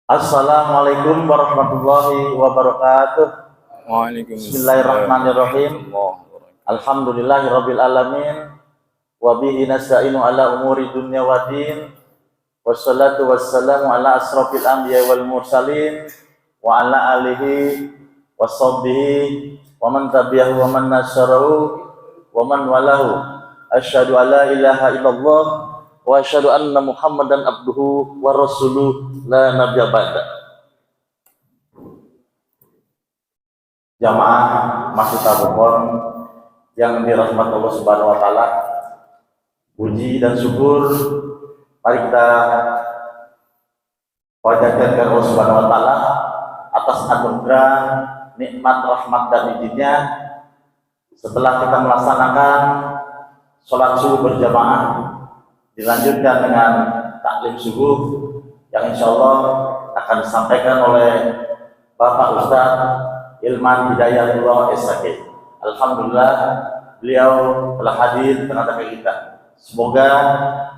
Assalamualaikum warahmatullahi wabarakatuh. Waalaikumsalam. Bismillahirrahmanirrahim. Alhamdulillahirabbil alamin. Wa bihi nasta'inu ala umuri dunya waddin. Wassalatu wassalamu ala asrofil anbiya wal mursalin wa ala alihi washabbihi wa man tabi'ahu wa man nasyarahu wa man walahu. Asyhadu an la ilaha illallah wa asyhadu anna Muhammadan abduhu wa rasuluh la nabiyya ba'da. Jamaah Masjid Al-Bukor yang dirahmati Allah Subhanahu wa taala, puji dan syukur mari kita panjatkan Allah Subhanahu wa taala atas anugerah, nikmat, rahmat dan izinnya setelah kita melaksanakan sholat subuh berjamaah dilanjutkan dengan taklim subuh yang insya Allah akan disampaikan oleh Bapak Ustadz Ilman Hidayatullah SHG. Alhamdulillah beliau telah hadir tengah-tengah kita. Semoga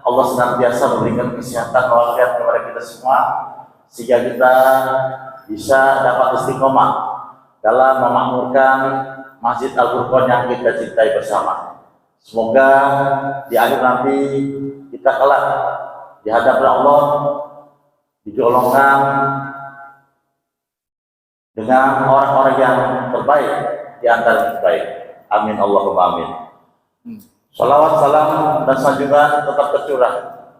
Allah senantiasa memberikan kesehatan walafiat kepada kita semua sehingga kita bisa dapat istiqomah dalam memakmurkan Masjid Al-Furqan yang kita cintai bersama. Semoga di akhir nanti kita kelak di hadapan Allah digolongkan dengan orang-orang yang terbaik di antara yang terbaik. Amin Allahumma amin. Salawat, salam dan sanjungan tetap tercurah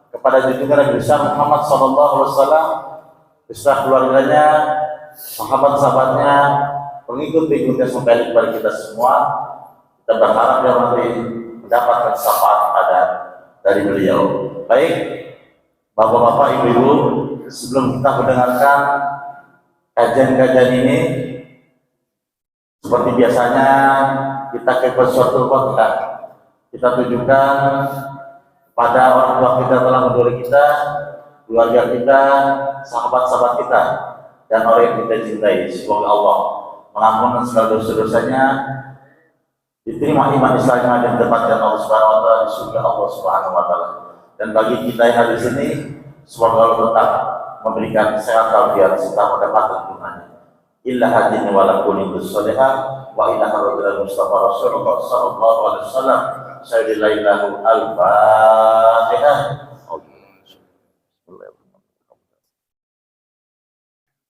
kepada junjungan Nabi besar Muhammad SAW, beserta keluarganya, sahabat-sahabatnya, pengikut-pengikutnya sampai kepada kita semua. Kita berharap yang nanti mendapatkan syafaat dari beliau. Baik, bapak-bapak, ibu-ibu, sebelum kita mendengarkan kajian-kajian ini, seperti biasanya kita ke suatu khotbah, kita tunjukkan pada orang tua kita telah mendahului kita, keluarga kita, sahabat-sahabat kita, dan orang yang kita cintai. Semoga Allah mengampunkan segala dosa-dosanya, diterima iman Islamnya dan ditempatkan Allah Subhanahu wa taala di surga Allah Subhanahu wa taala. Dan bagi kita yang ada di sini, semoga Allah tetap memberikan sehat walafiat serta mendapatkan gunanya. Illa hadin wa lakum bis-salihah wa ila hadratil Mustafa Rasulullah sallallahu alaihi wasallam. Sayyidillahu al-Fatihah.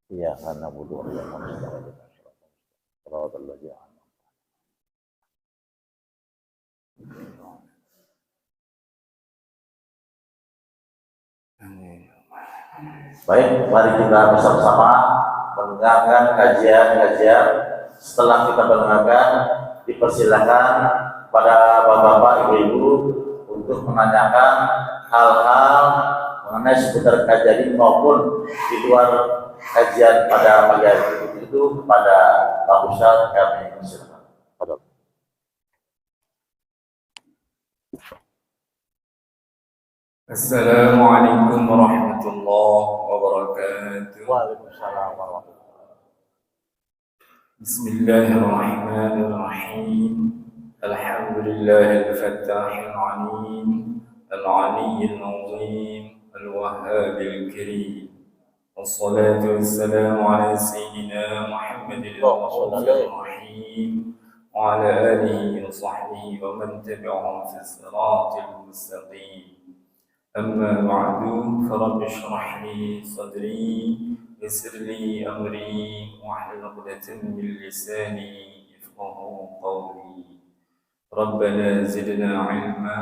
Ya kana budu wa ya mustaqim. Shiratal ladzina Baik, mari kita bersama-sama mendengarkan kajian-kajian. Setelah kita mendengarkan, dipersilakan pada bapak-bapak, ibu-ibu untuk menanyakan hal-hal mengenai seputar kajian ini maupun di luar kajian pada pagi hari itu kepada Pak Ustadz. Kami persilakan. Assalamualaikum warahmatullahi wabarakatuh. Waalaikumsalam warahmatullahi wabarakatuh. Bismillahirrahmanirrahim. Alhamdulillahil fattahil alim, al-aliyyil azim, al-wahhabil karim. Wassalatu wassalamu ala sayyidina Muhammadin al-Rahmanir Rahim wa ala alihi wa sahbihi wa man tabi'ahum fi siratil mustaqim. أما بعد فرب اشرح لي صدري ويسر لي أمري واحلل عقدة من لساني يفقهوا قولي ربنا زدنا علما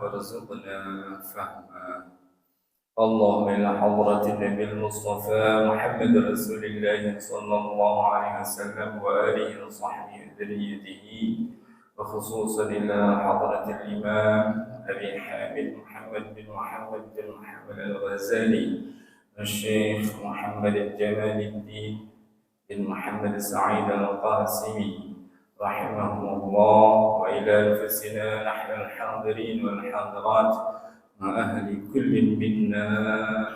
وارزقنا فهما. اللهم إلى حضرة النبي المصطفى محمد رسول الله صلى الله عليه وسلم وآله وصحبه وذريته، وخصوصا إلى حضرة الإمام أبي حامد محمد بن محمد الغزالي والشيخ محمد الجمال الدين بن محمد سعيد القاسمي رحمهم الله، وإلى أنفسنا نحن الحاضرين والحاضرات مع أهل كل منا.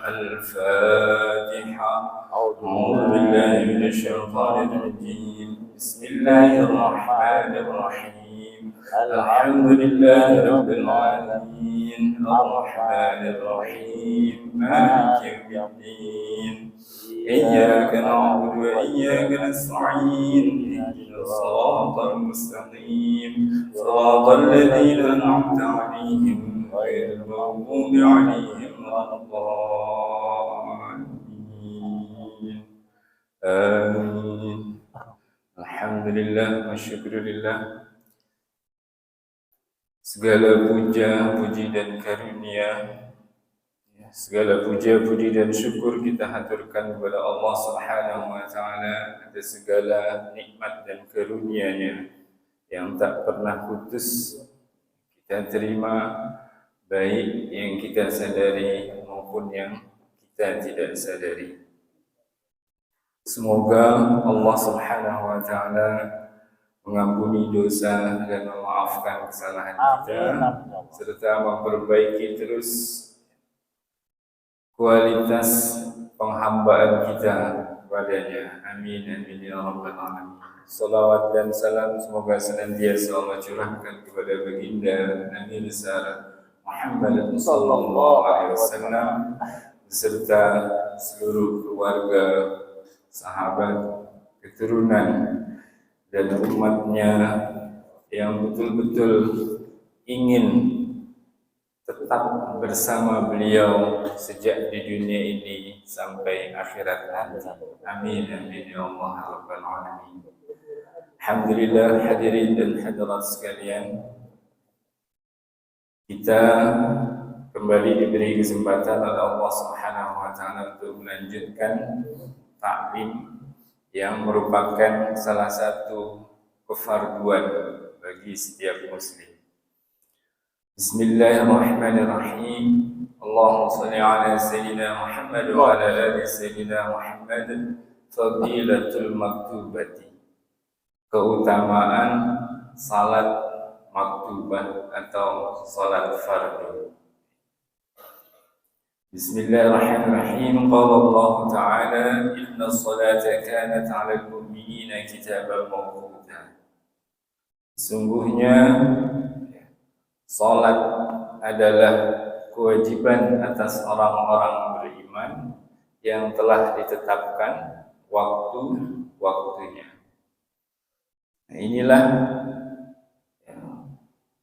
الفاتحة. أعوذ بالله من الشيطان الرجيم. بسم الله الرحمن الرحيم. الحمد لله رب العالمين الرحمن الرحيم مالك يوم الدين إياك نعبد وإياك نستعين اهدنا الصراط المستقيم صراط الذين أنعمت عليهم غير المغضوب عليهم ولا الضالين آمين. Alhamdulillah wa syukurillah. Segala puja, puji dan karunia, segala puja, puji dan syukur kita haturkan kepada Allah Subhanahu wa taala atas segala nikmat dan karunia-Nya yang tak pernah putus kita terima, baik yang kita sadari maupun yang kita tidak sadari. Semoga Allah Subhanahu wa taala mengampuni dosa dan memaafkan kesalahan kita serta memperbaiki terus kualitas penghambaan kita kepadanya. Amin amin ya rabbal alamin. Salawat dan salam semoga senantiasa Allah curahkan kepada baginda Nabi besar Muhammad sallallahu alaihi wasallam beserta seluruh keluarga, sahabat, keturunan dan umatnya yang betul-betul ingin tetap bersama beliau sejak di dunia ini sampai akhirat nanti. Amin amin ya Allah rabbal alamin. Alhamdulillah hadirin dan hadirat sekalian, kita kembali diberi kesempatan oleh Allah Subhanahu wa taala untuk melanjutkan taklim yang merupakan salah satu kefarduan bagi setiap muslim. Bismillahirrahmanirrahim. Allahumma shalli ala sayyidina Muhammad wa ala ali sayyidina Muhammad. Fadilatul maktubati, keutamaan salat maktubah atau salat fardu. Bismillahirrahmanirrahim. Qala Allah Ta'ala inna salata kanat 'alal mu'minina kitaban mawquta. Sungguhnya salat adalah kewajiban atas orang-orang beriman yang telah ditetapkan waktu-waktunya. Nah, inilah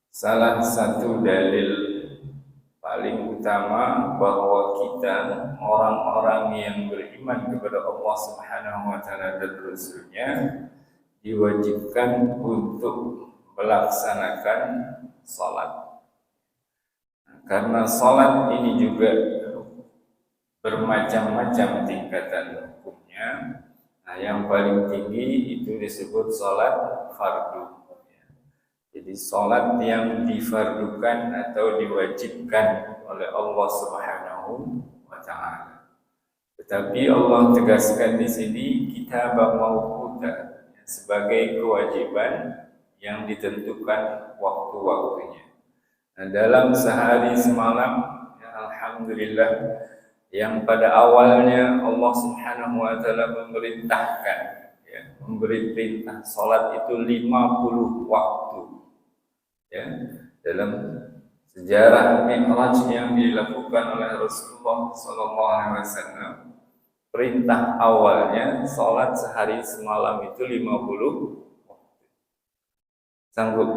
salah satu dalil paling utama bahwa kita orang-orang yang beriman kepada Allah Subhanahu wa taala dan Rasul-Nya diwajibkan untuk melaksanakan salat. Karena salat ini juga bermacam-macam tingkatan hukumnya. Nah, yang paling tinggi itu disebut salat fardu. Jadi salat yang difardukan atau diwajibkan oleh Allah Subhanahu wa taala. Tetapi Allah tegaskan di sini kitabam mawquta sebagai kewajiban yang ditentukan waktu-waktunya. Nah, dalam sehari semalam ya, alhamdulillah yang pada awalnya Allah Subhanahu wa taala memerintahkan ya, memberi perintah salat itu 50 waktu. Ya, dalam sejarah Mi'raj yang dilakukan oleh Rasulullah SAW, perintah awalnya salat sehari semalam itu 50 waktu. Sanggup?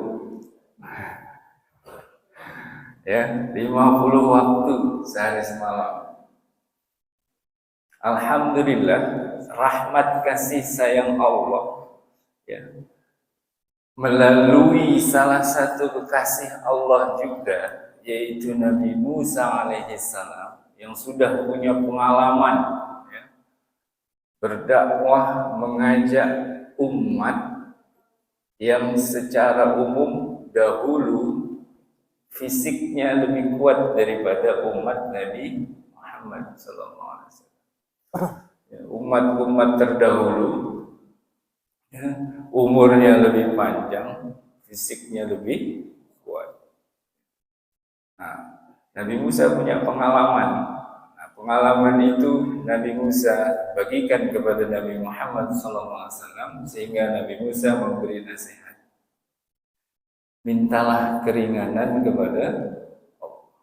Ya, 50 waktu sehari semalam. Alhamdulillah, rahmat kasih sayang Allah ya, melalui salah satu kekasih Allah juga, yaitu Nabi Musa alaihissalam yang sudah punya pengalaman ya, berdakwah mengajak umat yang secara umum dahulu fisiknya lebih kuat daripada umat Nabi Muhammad SAW. Ya, umat-umat terdahulu ya, umurnya lebih panjang, fisiknya lebih kuat. Nah, Nabi Musa punya pengalaman. Nah, pengalaman itu Nabi Musa bagikan kepada Nabi Muhammad SAW sehingga Nabi Musa memberi nasihat. mintalah keringanan kepada Allah.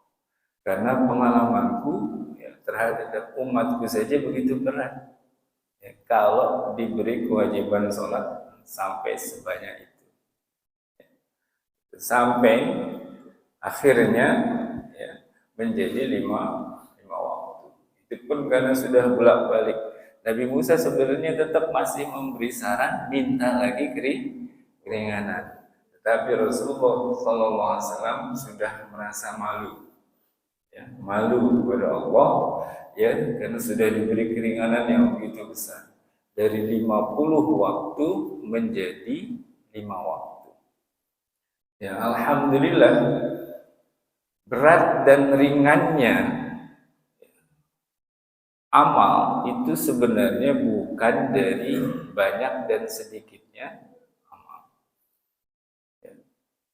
Karena pengalamanku ya, terhadap umatku saja begitu berat. Ya, kalau diberi kewajiban sholat sampai sebanyak itu. Sampai akhirnya ya, menjadi lima waktu. Itu pun karena sudah bolak-balik. Nabi Musa sebenarnya tetap masih memberi saran minta lagi keringanan. Tetapi Rasulullah SAW sudah merasa malu, ya, malu kepada Allah, ya, karena sudah diberi keringanan yang begitu besar. Dari 50 waktu menjadi 5 waktu. Ya, alhamdulillah berat dan ringannya amal itu sebenarnya bukan dari banyak dan sedikitnya amal. Ya.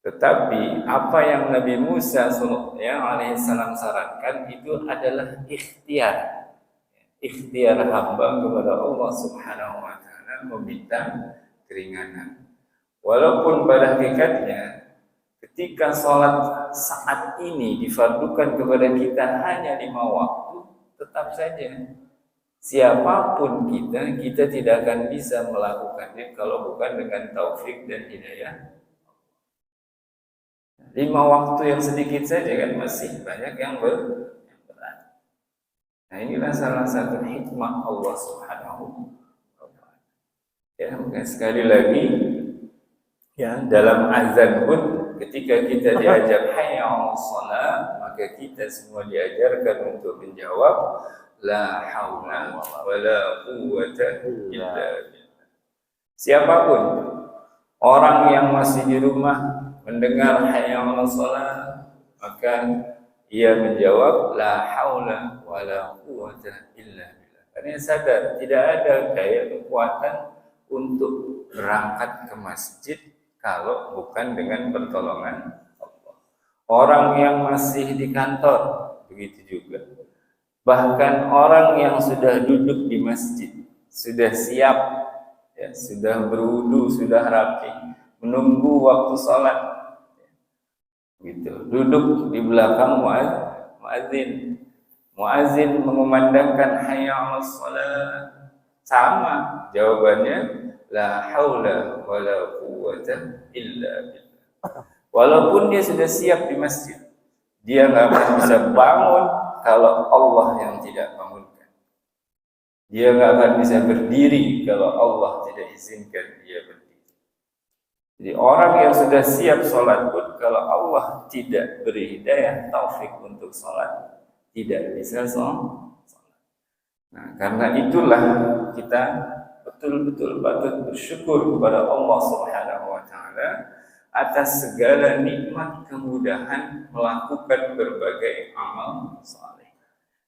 Tetapi apa yang Nabi Musa alaihissalam sarankan itu adalah ikhtiar. Ikhtiar hamba kepada Allah Subhanahu wa taala meminta keringanan. Walaupun pada hakikatnya ketika sholat saat ini difardukan kepada kita hanya 5 waktu, tetap saja siapapun kita tidak akan bisa melakukannya kalau bukan dengan taufik dan hidayah. 5 waktu yang sedikit saja kan masih banyak yang berat. Nah, inilah salah satu hikmah Allah Subhanahu wa taala. Ya, maka sekali lagi ya, dalam azan pun ketika kita diajak hayya 'alas shalah, maka kita semua diajarkan untuk menjawab la haula wala quwwata illa billah. Siapapun orang yang masih di rumah mendengar hayya 'alas shalah, maka ia menjawab la haula wala quwwata illa billah. Karena sadar tidak ada daya kekuatan untuk berangkat ke masjid kalau bukan dengan pertolongan Allah. Orang yang masih di kantor begitu juga. Bahkan orang yang sudah duduk di masjid, sudah siap, ya, sudah berwudu, sudah rapi, menunggu waktu sholat, gitu. Duduk di belakang muadzin. Muadzin mengumandangkan hayya 'alas shalah, sama jawabannya la haula wala quwwata illa billah. Walaupun dia sudah siap di masjid, dia nggak akan bisa bangun kalau Allah yang tidak bangunkan. Dia nggak akan bisa berdiri kalau Allah tidak izinkan dia berdiri. Jadi orang yang sudah siap sholat pun kalau Allah tidak beri hidayah taufik untuk sholat, tidak bisa sholat. Nah, karena itulah kita betul-betul patut bersyukur kepada Allah Subhanahu wa taala atas segala nikmat kemudahan melakukan berbagai amal saleh,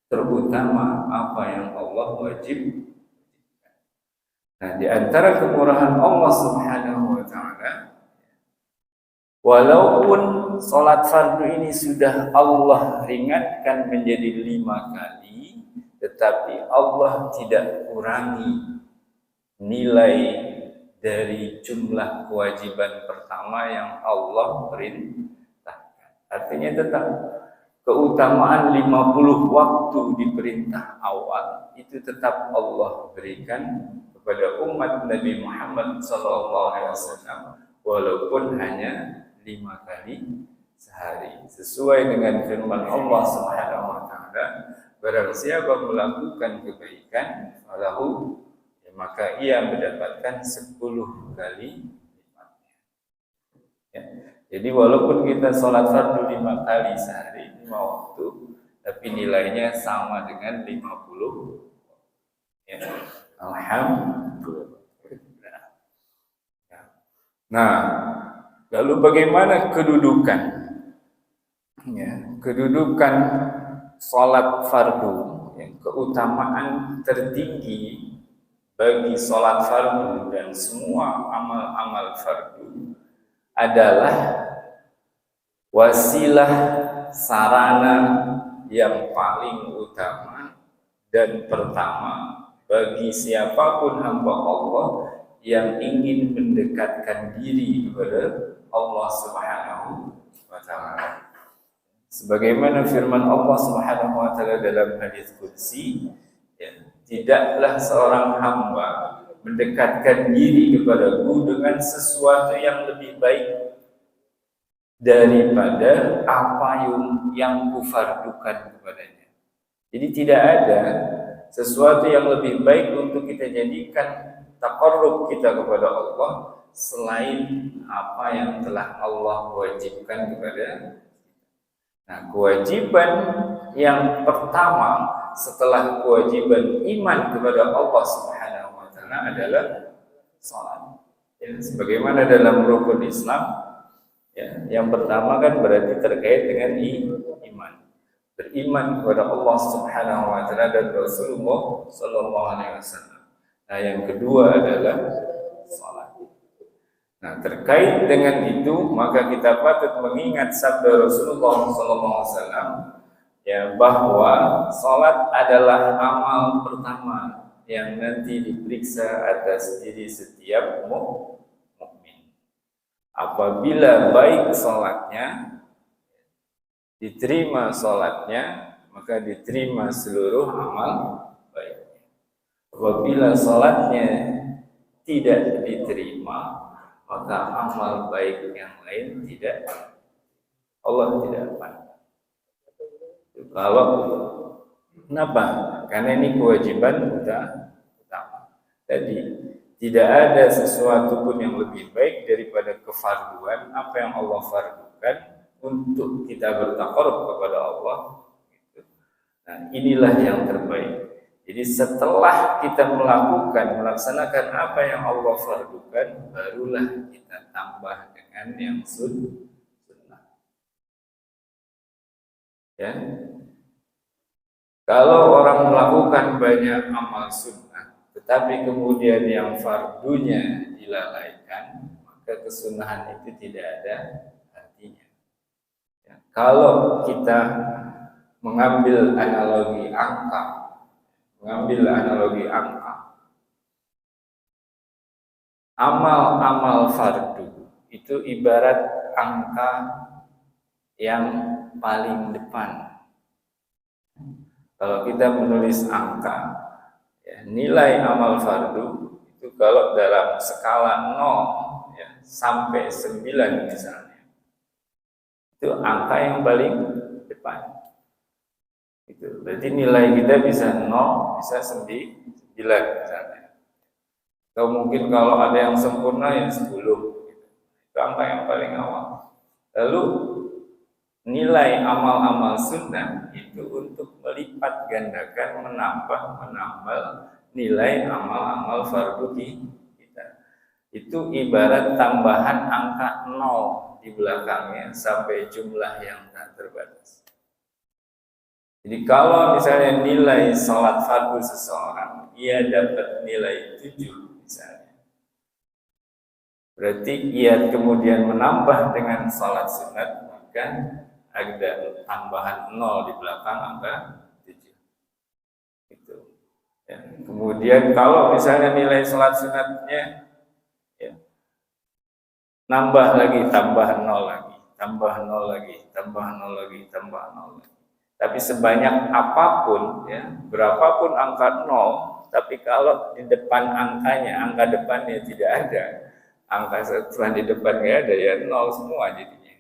terutama apa yang Allah wajibkan. Nah, di antara kemurahan Allah Subhanahu wa taala, walaupun salat fardu ini sudah Allah ringankan menjadi 5 kali, tetapi Allah tidak kurangi nilai dari jumlah kewajiban pertama yang Allah perintahkan. Artinya tetap keutamaan 50 waktu di perintah awal itu tetap Allah berikan kepada umat Nabi Muhammad SAW, walaupun hanya 5 kali sehari. Sesuai dengan firman Allah Subhanahu wa taala, barang siapa melakukan kebaikan, falahu, maka ia mendapatkan 10 kali lipatnya. Ya. Jadi walaupun kita sholat fardu 5 kali sehari, 5 waktu, tapi nilainya sama dengan 50. Ya. Alhamdulillah. Nah, lalu bagaimana kedudukan? Ya, kedudukan sholat fardu, ya, keutamaan tertinggi bagi sholat fardu dan semua amal-amal fardu adalah wasilah sarana yang paling utama dan pertama bagi siapapun hamba Allah yang ingin mendekatkan diri kepada Allah Subhanahu wa ta'ala. Sebagaimana firman Allah Subhanahu wa ta'ala dalam hadis qudsi, ya, tidaklah seorang hamba mendekatkan diri kepadaku dengan sesuatu yang lebih baik daripada apa yang kufardukan kepadanya. Jadi tidak ada sesuatu yang lebih baik untuk kita jadikan taqarrub kita kepada Allah selain apa yang telah Allah wajibkan kepada. Nah, kewajiban yang pertama setelah kewajiban iman kepada Allah Subhanahu wa ta'ala adalah salat. Ya, sebagaimana dalam rukun Islam, ya, yang pertama kan berarti terkait dengan iman. Beriman kepada Allah Subhanahu wa ta'ala dan Rasulullah sallallahu alaihi wasallam. Nah, yang kedua adalah salat. Nah, terkait dengan itu maka kita patut mengingat sabda Rasulullah SAW, ya, bahwa salat adalah amal pertama yang nanti diperiksa atas diri setiap mukmin. Apabila baik salatnya, diterima salatnya, maka diterima seluruh amal baik. Apabila salatnya tidak diterima, maka amal baik yang lain tidak, Allah tidak pandang. Kalau kenapa? Karena ini kewajiban utama. Jadi tidak ada sesuatu pun yang lebih baik daripada kefarduan apa yang Allah fardukan untuk kita bertaqarrub kepada Allah. Nah, inilah yang terbaik. Jadi setelah kita melaksanakan apa yang Allah fardukan, barulah kita tambah dengan yang sunnah. Ya. Kalau orang melakukan banyak amal sunnah, tetapi kemudian yang fardunya dilalaikan, maka kesunahan itu tidak ada artinya. Ya. Kalau kita mengambil analogi angka, amal-amal fardu itu ibarat angka yang paling depan. Kalau kita menulis angka, ya, nilai amal fardu itu kalau dalam skala 0, ya, sampai 9 misalnya, itu angka yang paling depan. Itu berarti nilai kita bisa 0, bisa 9 misalnya. Atau mungkin kalau ada yang sempurna yang 10 gitu. Itu angka yang paling awal. Lalu nilai amal-amal sunnah itu untuk melipat gandakan, menambah nilai amal-amal fardu kita. Itu ibarat tambahan angka 0 di belakangnya sampai jumlah yang tak terbatas. Jadi kalau misalnya nilai salat fardu seseorang, ia dapat nilai 7 misalnya. Berarti ia kemudian menambah dengan salat sunat, maka ada tambahan 0 di belakang angka 7. Itu. Ya. Kemudian kalau misalnya nilai salat sunatnya, ya, nambah lagi, tambah 0 lagi, tambah 0 lagi, tambah 0 lagi, tambah 0 lagi. Tapi sebanyak apapun, ya, berapapun angka 0, tapi kalau di depan angkanya, angka depannya tidak ada, angka satuan di depan nggak ada, ya 0 semua jadinya.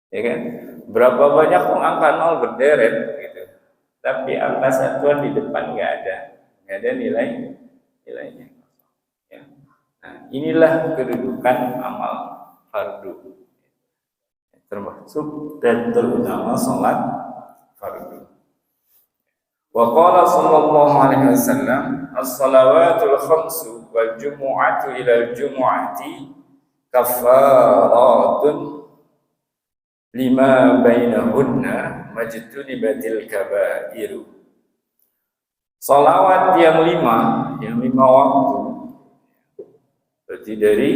Ya kan? Berapa banyak pun angka 0 berderet, gitu. Tapi angka satuan di depan nggak ada nilainya. Ya. Nah, inilah kedudukan amal fardu, termasuk dan terutama salat fardu. Wa qala sallallahu alaihi wasallam, as-salawatul khamsu wal jumu'atu ila al-jumu'ati kaffaratun lima bainahunna majtunibatil kabairu. Salawat yang 5 waktu, berarti dari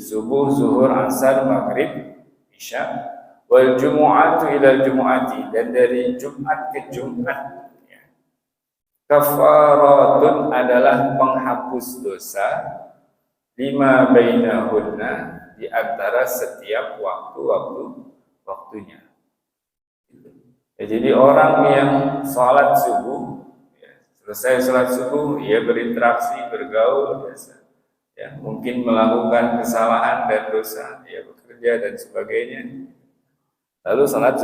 subuh, zuhur, asar, maghrib, isya, wal jumu'atu ila jumu'ati, dan dari Jumat ke Jumat, ya. Kafaratun adalah penghapus dosa, lima bainahunna, di antara setiap waktu-waktu waktunya. Ya, jadi orang yang sholat subuh, ya, selesai sholat subuh, ia berinteraksi, bergaul, biasa. Ya, mungkin melakukan kesalahan dan dosa, ya, bekerja dan sebagainya. Lalu sholat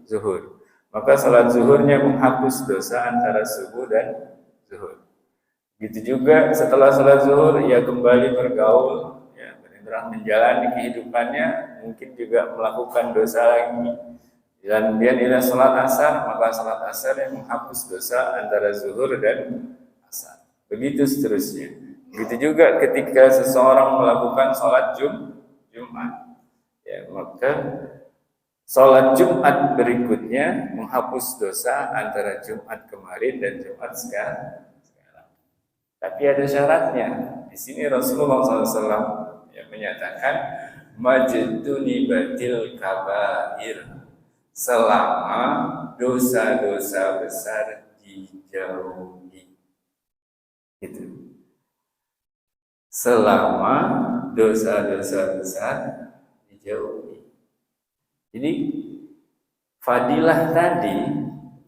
zuhur. Maka sholat zuhurnya menghapus dosa antara subuh dan zuhur. Begitu juga setelah sholat zuhur, ia kembali bergaul, ya, berinteraksi, menjalani kehidupannya, mungkin juga melakukan dosa lagi. Dan dia ila sholat asar, maka sholat asar yang menghapus dosa antara zuhur dan asar. Begitu seterusnya. Begitu juga ketika seseorang melakukan sholat Jumat, ya, maka sholat Jumat berikutnya menghapus dosa antara Jumat kemarin dan Jumat sekarang. Tapi ada syaratnya. Di sini Rasulullah SAW yang menyatakan majtuni batil kabair, selama dosa-dosa besar dijauhi. Itu. Selama dosa-dosa besar dijauhi. Jadi fadilah tadi,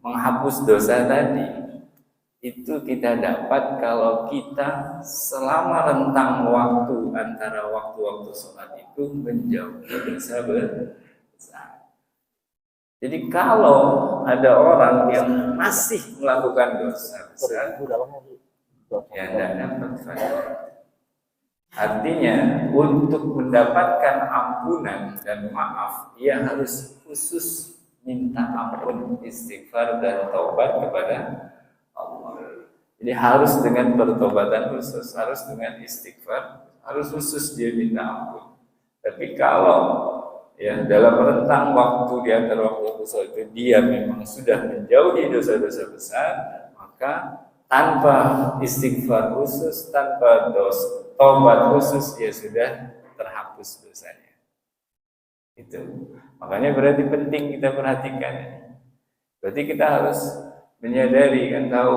menghapus dosa tadi, itu kita dapat kalau kita selama rentang waktu antara waktu-waktu sholat itu menjauhi dosa besar. Jadi kalau ada orang yang masih melakukan dosa besar, ya tidak dapat fadilah. Artinya untuk mendapatkan ampunan dan maaf, ia harus khusus minta ampun, istighfar dan taubat kepada Allah. Jadi harus dengan pertobatan khusus, harus dengan istighfar, harus khusus dia minta ampun. Tapi kalau ya dalam rentang waktu di antara waktu sholat itu dia memang sudah menjauhi dosa-dosa besar, maka tanpa istighfar khusus, tanpa taubat khusus, ya sudah terhapus dosanya. Itu. Makanya berarti penting kita perhatikan. Berarti kita harus menyadari, kan, tahu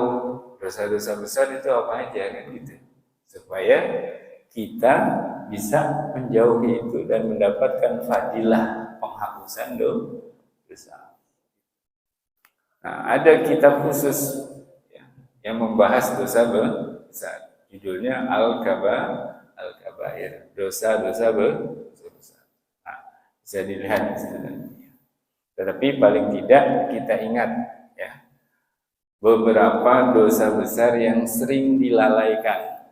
dosa-dosa besar itu apa aja, kan, gitu. Supaya kita bisa menjauhi itu dan mendapatkan fadilah penghapusan dosa. Nah, ada kitab khusus ya, yang membahas dosa besar. Judulnya Al-Kabair, dosa-dosa besar. Nah, bisa dilihat sebenarnya. Tetapi paling tidak kita ingat ya, beberapa dosa besar yang sering dilalaikan.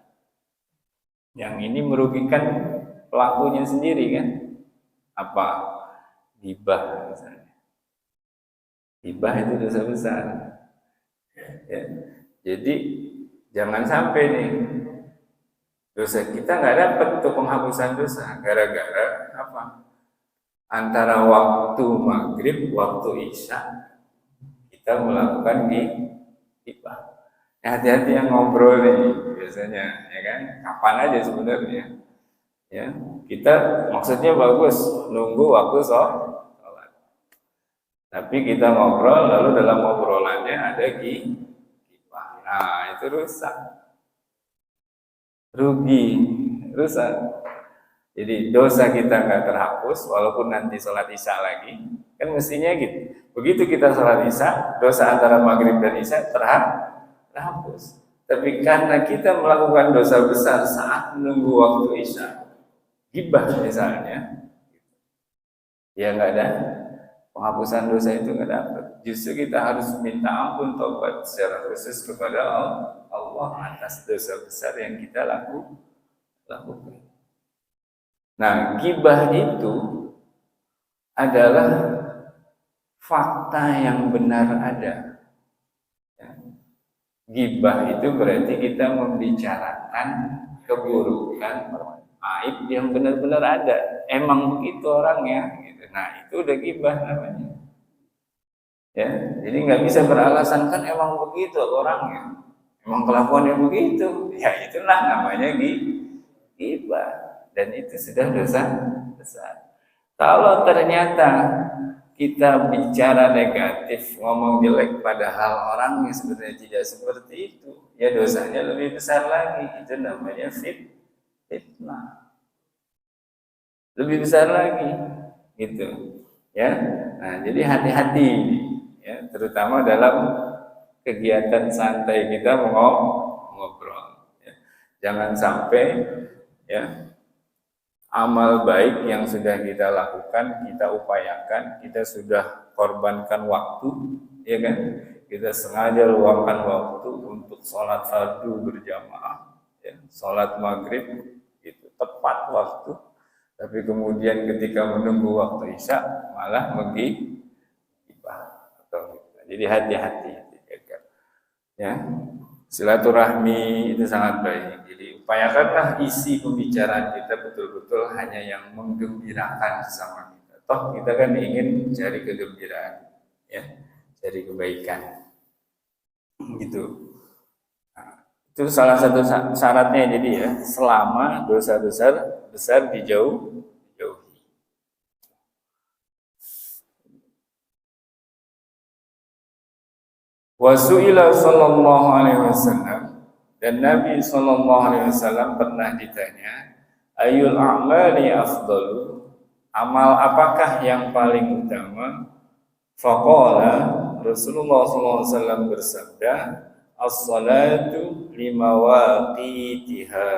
Yang ini merugikan pelakunya sendiri, kan? Apa? Ghibah misalnya. Ghibah itu dosa besar. Ya. Jadi jangan sampai nih dosa kita nggak dapat untuk penghapusan dosa gara-gara apa? Antara waktu maghrib, waktu isya kita melakukan ghibah. Hati-hati yang ngobrol nih biasanya, ya kan? Kapan aja sebenarnya, ya kita maksudnya bagus, nunggu waktu sholat. Tapi kita ngobrol, lalu dalam ngobrolannya ada ghibah. Nah itu rusak, rugi, rusak. Jadi dosa kita nggak terhapus, walaupun nanti sholat isya lagi, kan mestinya gitu. Begitu kita sholat isya, dosa antara maghrib dan isya terhapus. Tapi karena kita melakukan dosa besar saat menunggu waktu isya, ghibah misalnya, ya nggak ada penghapusan dosa, itu nggak dapat. Justru kita harus minta ampun, taubat secara khusus kepada Allah atas dosa besar yang kita lakukan. Nah, ghibah itu adalah fakta yang benar ada. Ghibah itu berarti kita membicarakan keburukan, aib yang benar-benar ada. Emang begitu orangnya, gitu. Nah, itu udah ghibah namanya. Ya, jadi nggak bisa beralasan kan emang begitu orangnya, emang kelakuannya begitu. Ya itulah namanya ghibah, dan itu sudah dosa besar. Kalau ternyata kita bicara negatif, ngomong jelek, padahal orangnya sebenarnya tidak seperti itu, ya dosanya lebih besar lagi. Itu namanya fitnah, lebih besar lagi, gitu. Ya, nah jadi hati-hati ya, terutama dalam kegiatan santai kita ngobrol. Ya. Jangan sampai ya amal baik yang sudah kita lakukan, kita upayakan, kita sudah korbankan waktu, ya kan? Kita sengaja luangkan waktu untuk sholat fardu berjamaah, ya, sholat maghrib itu tepat waktu. Tapi kemudian ketika menunggu waktu isya malah menggibah atau jadi hati-hati, ya. Silaturahmi itu sangat baik. Jadi upayakanlah isi pembicaraan kita betul-betul hanya yang menggembirakan sama kita. Toh kita kan ingin cari kegembiraan, ya, cari kebaikan, gitu. Nah, itu salah satu syaratnya. Jadi ya, selama dosa-dosa besar dijauhi. Wasu'ila sallallahu alaihi wasallam, dan Nabi sallallahu alaihi wasallam pernah ditanya, ayul a'mali afdalu, amal apakah yang paling utama? Faqala, Rasulullah sallallahu alaihi wasallam bersabda, as-salatu limawaqitiha,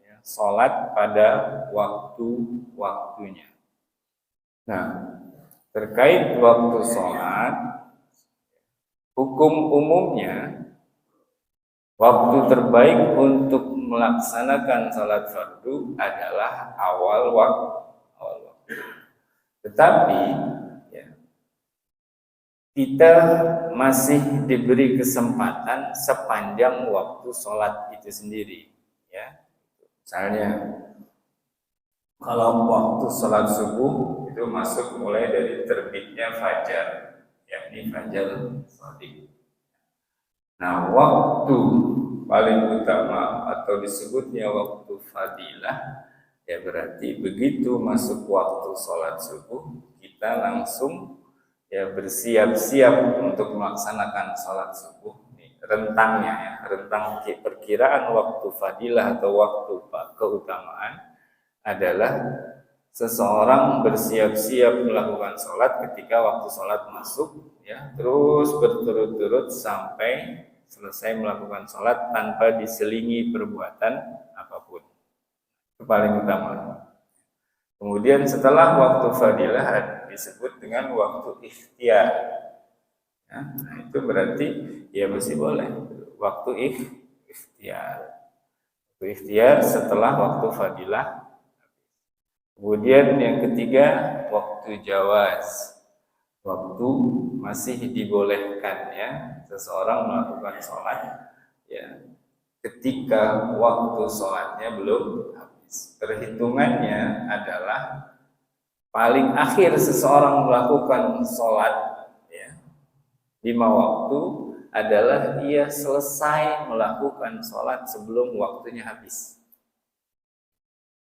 ya, salat pada waktu-waktunya. Nah, terkait waktu salat, hukum umumnya waktu terbaik untuk melaksanakan salat fardu adalah awal waktu. Tetapi ya, kita masih diberi kesempatan sepanjang waktu salat itu sendiri. Ya, misalnya kalau waktu salat subuh itu masuk mulai dari terbitnya fajar, yakni fajar shadiq. Nah, waktu paling utama atau disebutnya waktu fadilah, ya berarti begitu masuk waktu sholat subuh, kita langsung ya bersiap-siap untuk melaksanakan sholat subuh. Ini rentangnya ya, rentang perkiraan waktu fadilah atau waktu keutamaan adalah seseorang bersiap-siap melakukan sholat ketika waktu sholat masuk, ya, terus berturut-turut sampai selesai melakukan sholat tanpa diselingi perbuatan apapun. Itu paling utama. Kemudian setelah waktu fadilah disebut dengan waktu ikhtiar. Ya, nah itu berarti ya masih boleh waktu ikhtiar. Waktu ikhtiar setelah waktu fadilah. Kemudian yang ketiga, waktu jawaz. Waktu masih dibolehkan ya seseorang melakukan sholat ya ketika waktu sholatnya belum habis. Perhitungannya adalah paling akhir seseorang melakukan sholat ya 5 waktu adalah ia selesai melakukan sholat sebelum waktunya habis.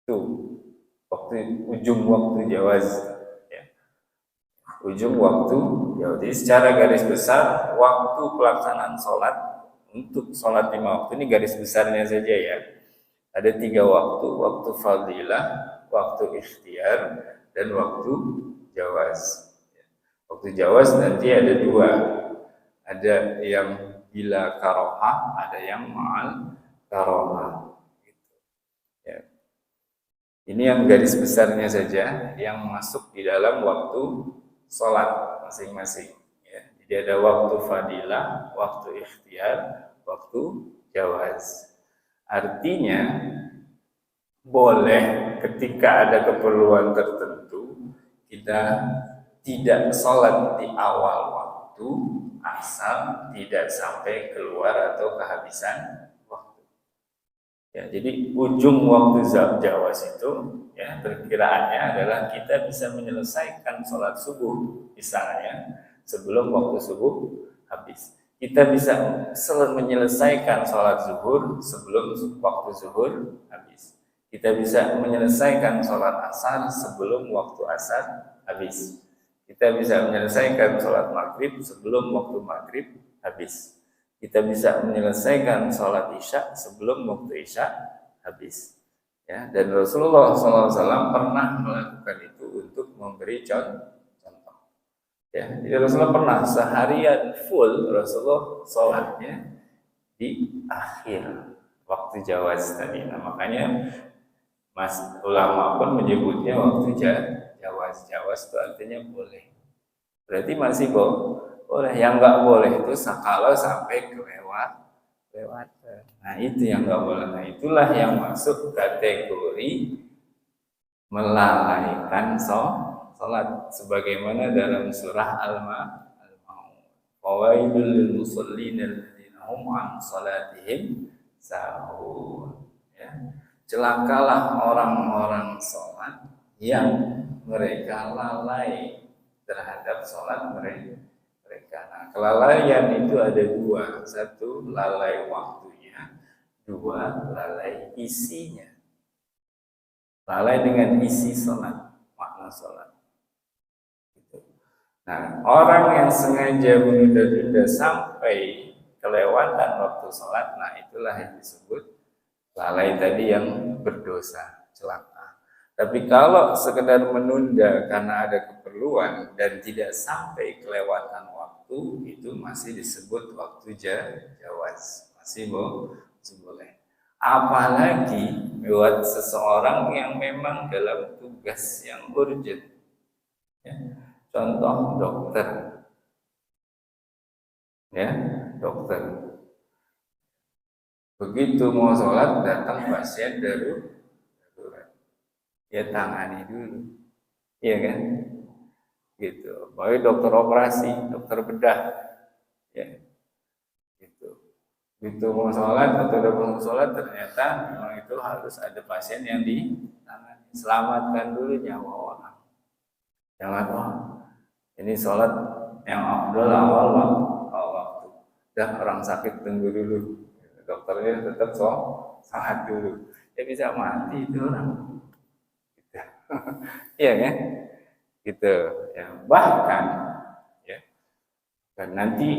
Itu ujung waktu jawaz ya. Ujung waktu jawaz. Jadi secara garis besar waktu pelaksanaan sholat untuk sholat 5 waktu ini garis besarnya saja ya. Ada 3 waktu: waktu fadilah, waktu ikhtiar, dan waktu jawaz. Waktu jawaz nanti ada 2. Ada yang bila karohah, ada yang ma'al karohah. Ini yang garis besarnya saja yang masuk di dalam waktu sholat masing-masing. Ya. Jadi ada waktu fadilah, waktu ikhtiar, waktu jawaz. Artinya boleh ketika ada keperluan tertentu kita tidak sholat di awal waktu asal tidak sampai keluar atau kehabisan. Ya, jadi ujung waktu jawaz itu ya perkiraannya adalah kita bisa menyelesaikan sholat subuh misalnya sebelum waktu subuh habis. Kita bisa menyelesaikan sholat zuhur sebelum waktu zuhur habis. Kita bisa menyelesaikan sholat asar sebelum waktu asar habis. Kita bisa menyelesaikan sholat maghrib sebelum waktu maghrib habis. Kita bisa menyelesaikan sholat isya sebelum waktu isya habis. Ya, dan Rasulullah SAW pernah melakukan itu untuk memberi contoh. Ya, jadi Rasulullah pernah seharian full Rasulullah sholatnya di akhir waktu jawaz tadi. Nah, makanya Mas ulama pun menyebutnya waktu jawaz. Jawaz itu artinya boleh. Berarti masih boleh. Yang nggak boleh itu kalau sampai lewat. Nah, itu yang nggak boleh. Nah, itulah yang masuk kategori melalaikan sholat sebagaimana dalam surah Al-Maun. Fawailul lil musallin alladziina hum 'an shalatihim sahun. Ya. Celakalah orang-orang sholat yang mereka lalai terhadap sholat mereka. Nah, kelalaian itu ada dua. Satu, lalai waktunya. Dua, lalai isinya. Lalai dengan isi sholat, makna sholat. Nah, orang yang sengaja menunda-nunda sampai kelewatan waktu sholat, nah itulah yang disebut lalai tadi yang berdosa, celaka. Tapi kalau sekedar menunda karena ada keperluan dan tidak sampai kelewatan waktu, itu masih disebut waktu jawaz, masih boleh. Apalagi buat seseorang yang memang dalam tugas yang urgent. Ya. Contoh dokter. Ya, dokter. Begitu mau sholat datang pasien darurat. Ya tangani dulu. Iya kan? Gitu. Baik dokter operasi, dokter bedah. Ya. Gitu. Begitu mau sholat atau udah mau sholat ternyata memang itu harus ada pasien yang ditangani. Selamatkan dulu nyawa orang. Jangan ini sholat yang afdal awal waktu. Dah orang sakit tunggu dulu. Dokternya tetap sholat dulu. Ya bisa mati itu orang. Gitu. Iya kan? Gitu. Ya, bahkan ya. Dan nanti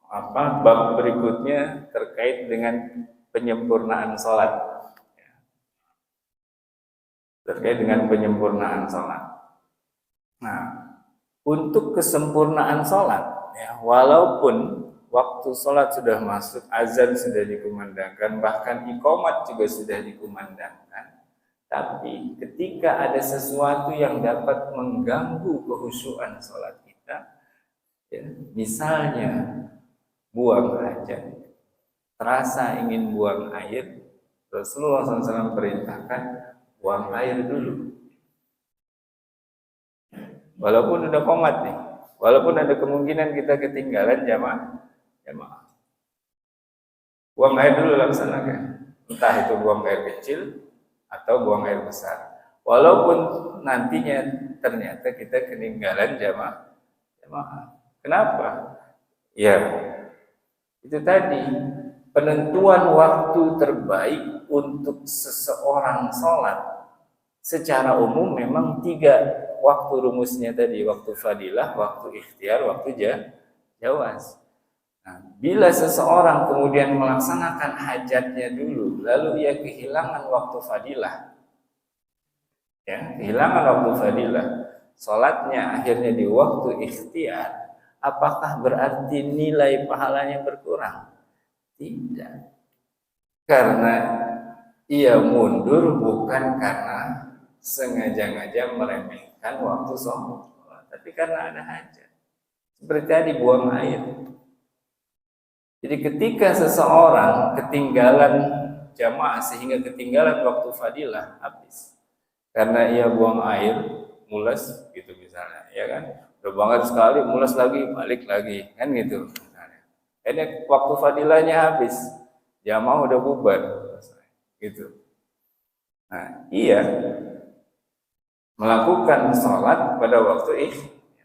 bab berikutnya terkait dengan penyempurnaan sholat. Ya. Terkait dengan penyempurnaan sholat. Nah, untuk kesempurnaan sholat, ya, walaupun waktu sholat sudah masuk, azan sudah dikumandangkan, bahkan iqamat juga sudah dikumandangkan, tapi ketika ada sesuatu yang dapat mengganggu kehusyuan sholat kita, ya, misalnya buang hajat, terasa ingin buang air, Rasulullah SAW perintahkan buang air dulu. Walaupun udah qomat nih, walaupun ada kemungkinan kita ketinggalan jamaah. Buang air dulu laksanakan. Entah itu buang air kecil atau buang air besar. Walaupun nantinya ternyata kita ketinggalan jamaah. Kenapa? Ya, itu tadi penentuan waktu terbaik untuk seseorang sholat secara umum memang 3 waktu rumusnya tadi, waktu fadilah, waktu ikhtiar, waktu jawaz. Nah, bila seseorang kemudian melaksanakan hajatnya dulu, lalu ia kehilangan waktu fadilah, ya, kehilangan waktu fadilah, sholatnya akhirnya di waktu ikhtiar, apakah berarti nilai pahalanya berkurang? Tidak, karena ia mundur bukan karena sengaja-ngaja meremehkan waktu sholat, tapi karena ada hajat. Seperti tadi buang air. Jadi ketika seseorang ketinggalan jamaah sehingga ketinggalan waktu fadilah habis karena ia buang air, mules gitu misalnya, ya kan? Udah banget sekali, mules lagi, balik lagi, kan gitu misalnya. Ini waktu fadilahnya habis, jamaah udah bubar, gitu. Nah, iya melakukan sholat pada waktu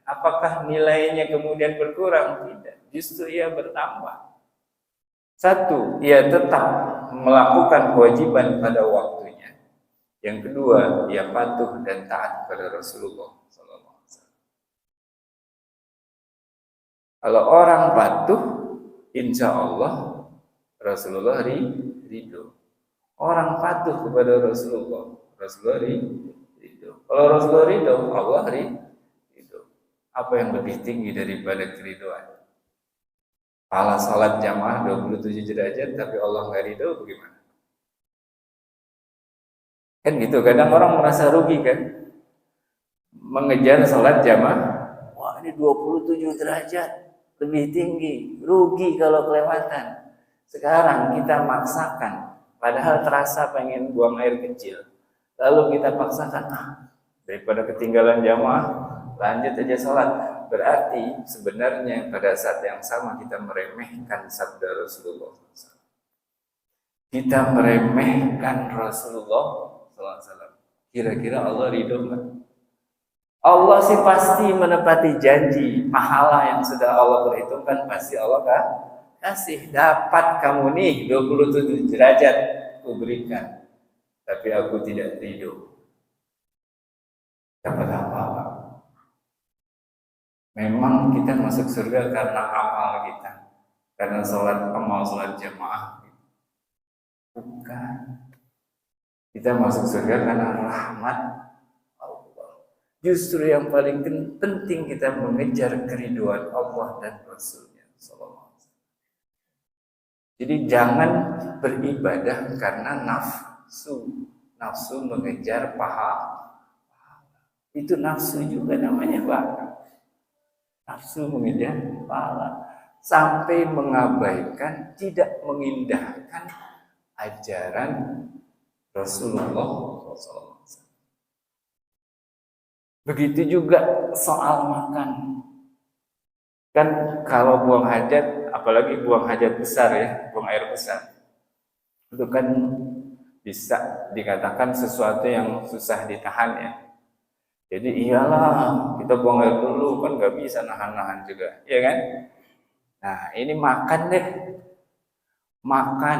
apakah nilainya kemudian berkurang? Tidak, justru ia bertambah. Satu, ia tetap melakukan kewajiban pada waktunya. Yang kedua, ia patuh dan taat pada Rasulullah SAW. Kalau orang patuh, insya Allah Rasulullah ridho. Orang patuh kepada Rasulullah ridho. Kalau Rasulullah ridho, Allah ridho. Apa yang lebih tinggi daripada keriduan? Pahala salat jamaah 27 derajat tapi Allah nggak ridho, bagaimana? Kan gitu, kadang orang merasa rugi kan? Mengejar salat jamaah, wah ini 27 derajat, lebih tinggi, rugi kalau kelewatan. Sekarang kita maksakan, padahal terasa pengen buang air kecil. Lalu kita paksakan, daripada ketinggalan jamaah, lanjut aja sholat. Berarti sebenarnya pada saat yang sama kita meremehkan sabda Rasulullah SAW. Kita meremehkan Rasulullah SAW. Kira-kira Allah ridho nggak? Allah sih pasti menepati janji. Pahala yang sudah Allah perhitungkan pasti Allah kasih. Dapat kamu nih 27 derajat kuberikan, tapi aku tidak ridho. Dapat apa? Memang kita masuk surga karena amal kita, karena amal sholat jamaah. Bukan. Kita masuk surga karena rahmat Allah. Justru yang paling penting kita mengejar keriduan Allah dan Rasulnya. Jadi jangan beribadah karena nafsu mengejar pahala. Itu nafsu juga namanya, Pak. Nafsu mengejar pahala sampai mengabaikan, tidak mengindahkan ajaran Rasulullah SAW. Begitu juga soal makan. Kan kalau buang hajat, apalagi buang hajat besar ya, buang air besar, itu kan bisa dikatakan sesuatu yang susah ditahan ya. Jadi iyalah kita buang air dulu, kan nggak bisa nahan-nahan juga, ya kan? Nah ini makan deh, makan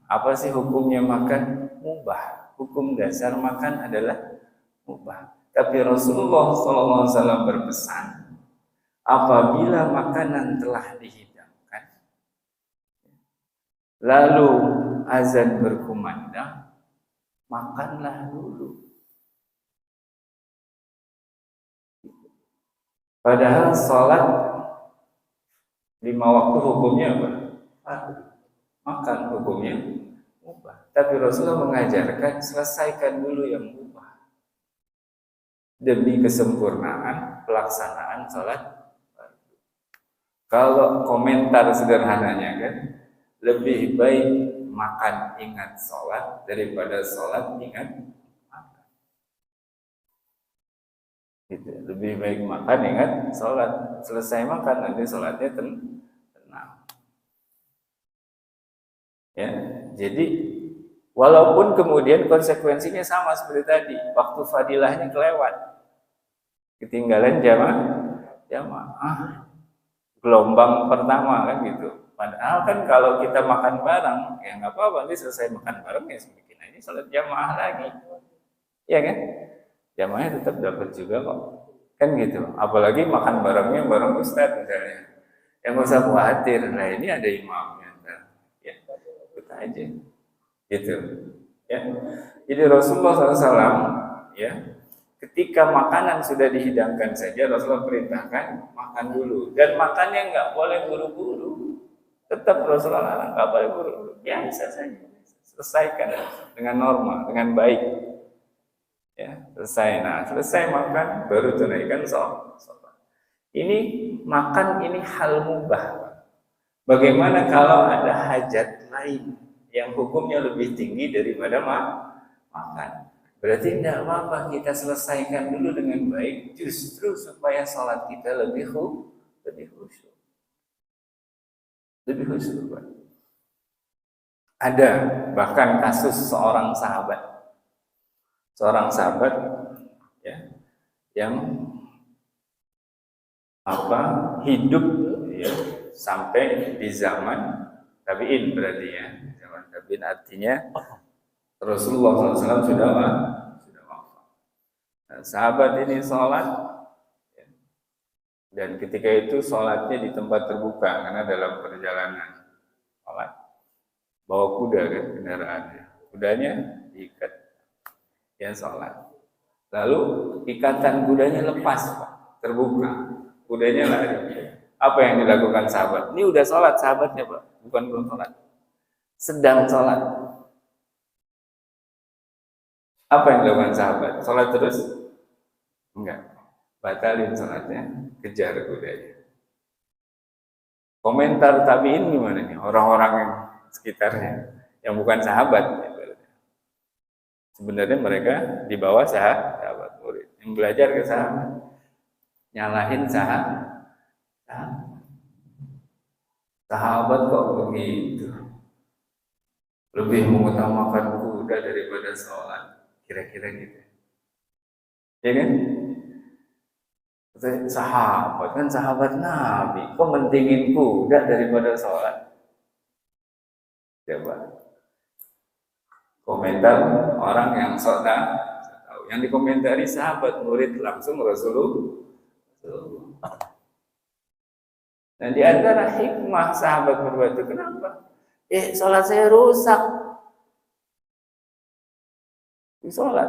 apa sih hukumnya makan? Mubah. Hukum dasar makan adalah mubah. Tapi Rasulullah SAW berpesan, apabila makanan telah dihidangkan, lalu azan berkumandang, makanlah dulu. Padahal sholat 5 waktu hukumnya apa? Makan hukumnya mubah. Tapi Rasulullah mengajarkan selesaikan dulu yang mubah demi kesempurnaan pelaksanaan sholat. Kalau komentar sederhananya kan, lebih baik makan ingat sholat daripada sholat ingat makan. Gitu. Lebih baik makan ingat sholat, selesai makan nanti sholatnya tenang. Ya, jadi walaupun kemudian konsekuensinya sama seperti tadi, waktu fadilahnya kelewat, ketinggalan jamaah, gelombang pertama kan gitu. Padahal kan kalau kita makan bareng, ya nggak apa-apa, nanti selesai makan bareng ya bikin aja sholat jamaah lagi, ya kan? Jamaahnya tetap dapat juga kok, kan gitu. Apalagi makan barengnya bareng ustadz misalnya, yang nggak usah khawatir, nah ini ada imamnya, ya kita aja, gitu, ya. Jadi Rasulullah SAW, ya, ketika makanan sudah dihidangkan saja Rasulullah perintahkan makan dulu, dan makannya nggak boleh buru-buru. Tetap Rasulullah nggak boleh buru-buru, biasa saja, selesaikan dengan normal, dengan baik. Ya, selesai. Nah, selesai makan baru tunaikan sholat. Ini makan ini hal mubah. Bagaimana kalau ada hajat lain yang hukumnya lebih tinggi daripada makan? Berarti tidak apa-apa kita selesaikan dulu dengan baik, justru supaya sholat kita lebih khusyuk. Lebih khusyuk. Ada bahkan kasus seorang sahabat ya, yang hidup ya sampai di zaman tabi'in, berarti ya, zaman tabi'in artinya Rasulullah SAW sudah wafat. Nah, sahabat ini sholat ya, dan ketika itu sholatnya di tempat terbuka karena dalam perjalanan sholat bawa kuda kan, kendaraannya, kudanya diikat, ya sholat. Lalu ikatan kudanya lepas, Pak, terbuka. kudanya lari. Apa yang dilakukan sahabat? Ini udah sholat sahabatnya Pak, bukan belum sholat. Sedang sholat. Apa yang dilakukan sahabat? Sholat terus? Enggak. Batalin sholatnya, kejar kudanya. Komentar tabiin gimana nih? Orang-orang yang sekitarnya, yang bukan sahabat. Sebenarnya mereka di bawah sahabat murid. Yang belajar ke sahabat. Nyalahin sahabat kok begitu. Lebih mengutamakan kuda daripada sholat. Kira-kira gitu. Ya kan? Sahabat kan sahabat Nabi, kok mentingin kuda daripada sholat? Coba komentar orang yang sok tahu, yang dikomentari sahabat murid langsung Rasulullah. Dan di antara hikmah sahabat berbuat itu kenapa? Sholat saya rusak. Sholat,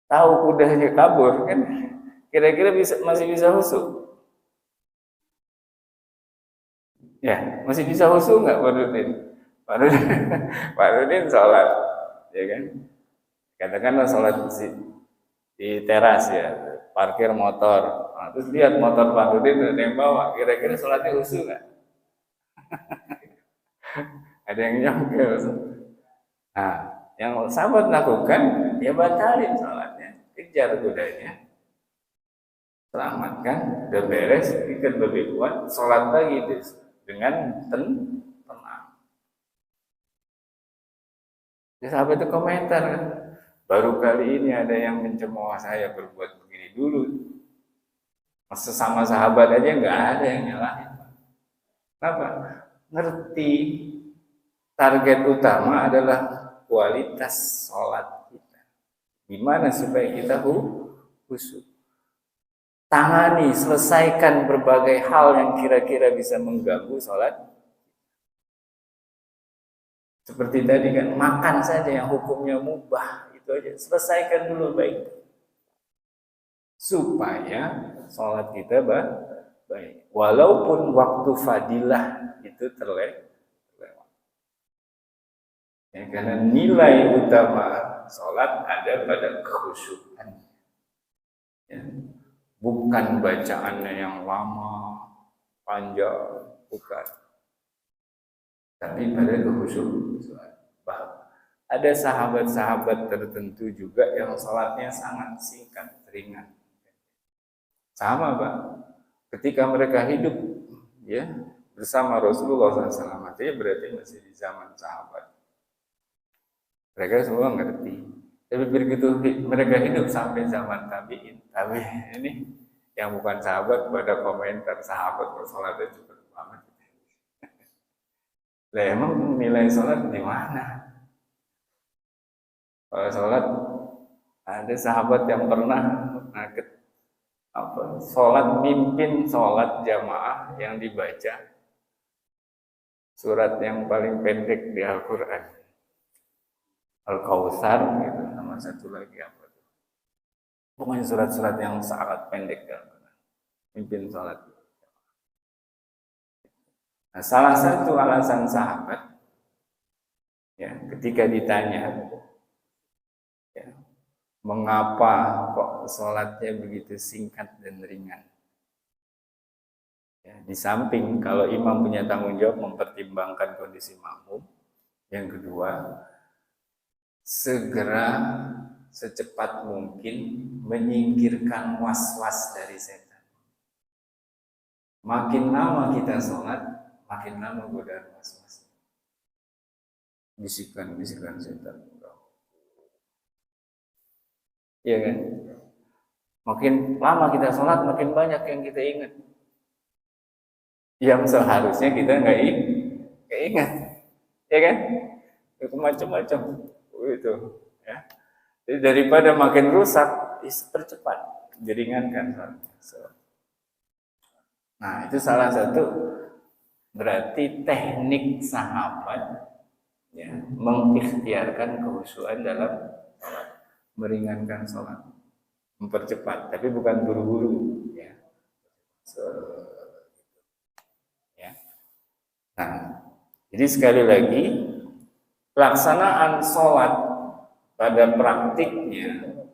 tahu kudanya kabur kan? Kira-kira masih bisa husu? Ya, masih bisa husu nggak Pak Rudin? Pak Rudin sholat, ya kan? Katakanlah sholat di teras ya, parkir motor. Nah, terus lihat motor Pak Rudin ada yang bawa, kira-kira sholatnya husu nggak? Ada yang nyongkel. Nah, yang sahabat lakukan, dia batalin sholatnya, kejar kudanya. Selamatkan, udah beres, ikat lebih kuat, sholat lagi dengan tenang. Ya, sahabat itu komentar kan, baru kali ini ada yang mencemooh saya berbuat begini dulu. Sesama sahabat aja nggak ada yang nyalahin. Kenapa? Ngerti target utama adalah kualitas sholat kita. Gimana supaya kita khusyuk? Tangani, selesaikan berbagai hal yang kira-kira bisa mengganggu sholat. Seperti tadi kan, makan saja yang hukumnya mubah, itu aja. Selesaikan dulu baik. Supaya sholat kita baik. Walaupun waktu fadilah itu terlewat. Ya, karena nilai utama sholat ada pada kekhusyukan. Ya. Bukan bacaannya yang lama, panjang, bukan. Tapi pada kekhusyukan. Ada sahabat-sahabat tertentu juga yang sholatnya sangat singkat, ringan. Sama Pak, ketika mereka hidup ya bersama Rasulullah SAW, berarti masih di zaman sahabat. Mereka semua ngerti. Tapi begitu mereka hidup sampai zaman tabi'in ini yang bukan sahabat pada komentar sahabat bersolatnya cepet banget. Lah emang nilai sholat di mana? Kalau sholat ada sahabat yang pernah sholat mimpin sholat jamaah yang dibaca surat yang paling pendek di Al-Quran, Al-Kautsar gitu, sama satu lagi apa? Pokoknya surat-surat yang sangat pendek kan, mimpin sholat. Nah, salah satu alasan sahabat, ya, ketika ditanya, ya, mengapa kok sholatnya begitu singkat dan ringan? Ya, di samping kalau imam punya tanggung jawab mempertimbangkan kondisi makmum, yang kedua, segera secepat mungkin menyingkirkan was-was dari setan. Makin lama kita sholat, makin lama godaan was-was. Bisikan-bisikan setan. Iya kan? Makin lama kita sholat, makin banyak yang kita ingat. Yang seharusnya kita nggak ingat. Ya kan? Itu macam-macam. Itu. Ya. Jadi daripada makin rusak, percepat, diringankan. Nah, itu salah satu berarti teknik sahabat ya, mengikhtiarkan kekhusyuan dalam sholat, meringankan sholat, mempercepat, tapi bukan buru-buru ya. Ya. Nah, jadi sekali lagi pelaksanaan sholat pada praktiknya,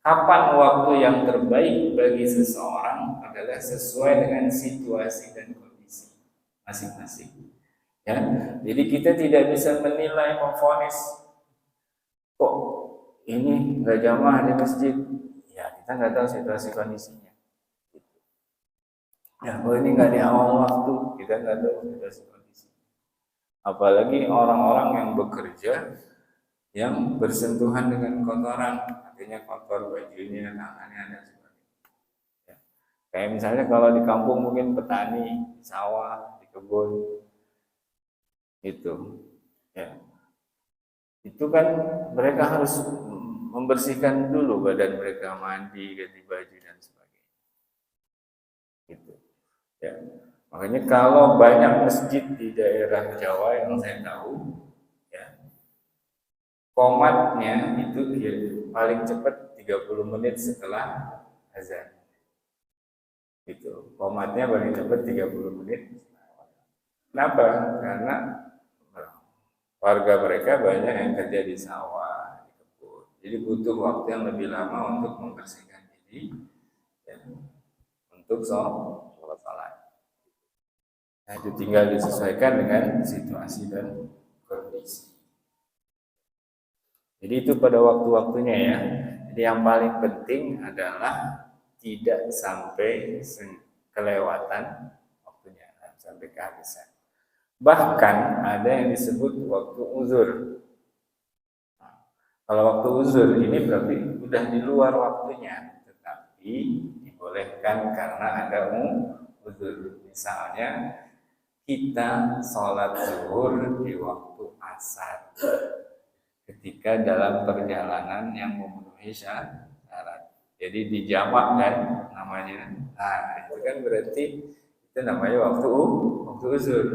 kapan waktu yang terbaik bagi seseorang adalah sesuai dengan situasi dan kondisi masing-masing. Ya, jadi kita tidak bisa menilai, memvonis kok ini nggak jamaah di masjid. Ya, kita nggak tahu situasi kondisinya. Ya, kalau ini nggak di awal waktu, kita nggak tahu situasi kondisi. Apalagi orang-orang yang bekerja, yang bersentuhan dengan kotoran, artinya kotor bajunya, tangannya, dan sebagainya. Ya. Kayak misalnya kalau di kampung mungkin petani, di sawah, di kebun, itu. Ya. Itu kan mereka harus membersihkan dulu badan mereka, mandi, ganti baju, dan sebagainya. Gitu. Ya, makanya kalau banyak masjid di daerah Jawa yang saya tahu, ya, qomatnya itu ya, paling cepat 30 menit setelah azan. Gitu. Qomatnya paling cepat 30 menit. Kenapa? Karena warga mereka banyak yang kerja di sawah, di kebun. Jadi butuh waktu yang lebih lama untuk membersihkan diri, ya, untuk sholat salat. Nah, itu tinggal disesuaikan dengan situasi dan kondisi. Jadi itu pada waktu-waktunya ya. Jadi yang paling penting adalah tidak sampai kelewatan waktunya, sampai kehabisan. Bahkan ada yang disebut waktu uzur. Nah, kalau waktu uzur ini berarti udah di luar waktunya, tetapi dibolehkan karena ada uzur. Misalnya kita sholat zuhur di waktu asar ketika dalam perjalanan yang memenuhi syarat. Jadi dijamak kan namanya. Nah, itu kan berarti itu namanya waktu uzur.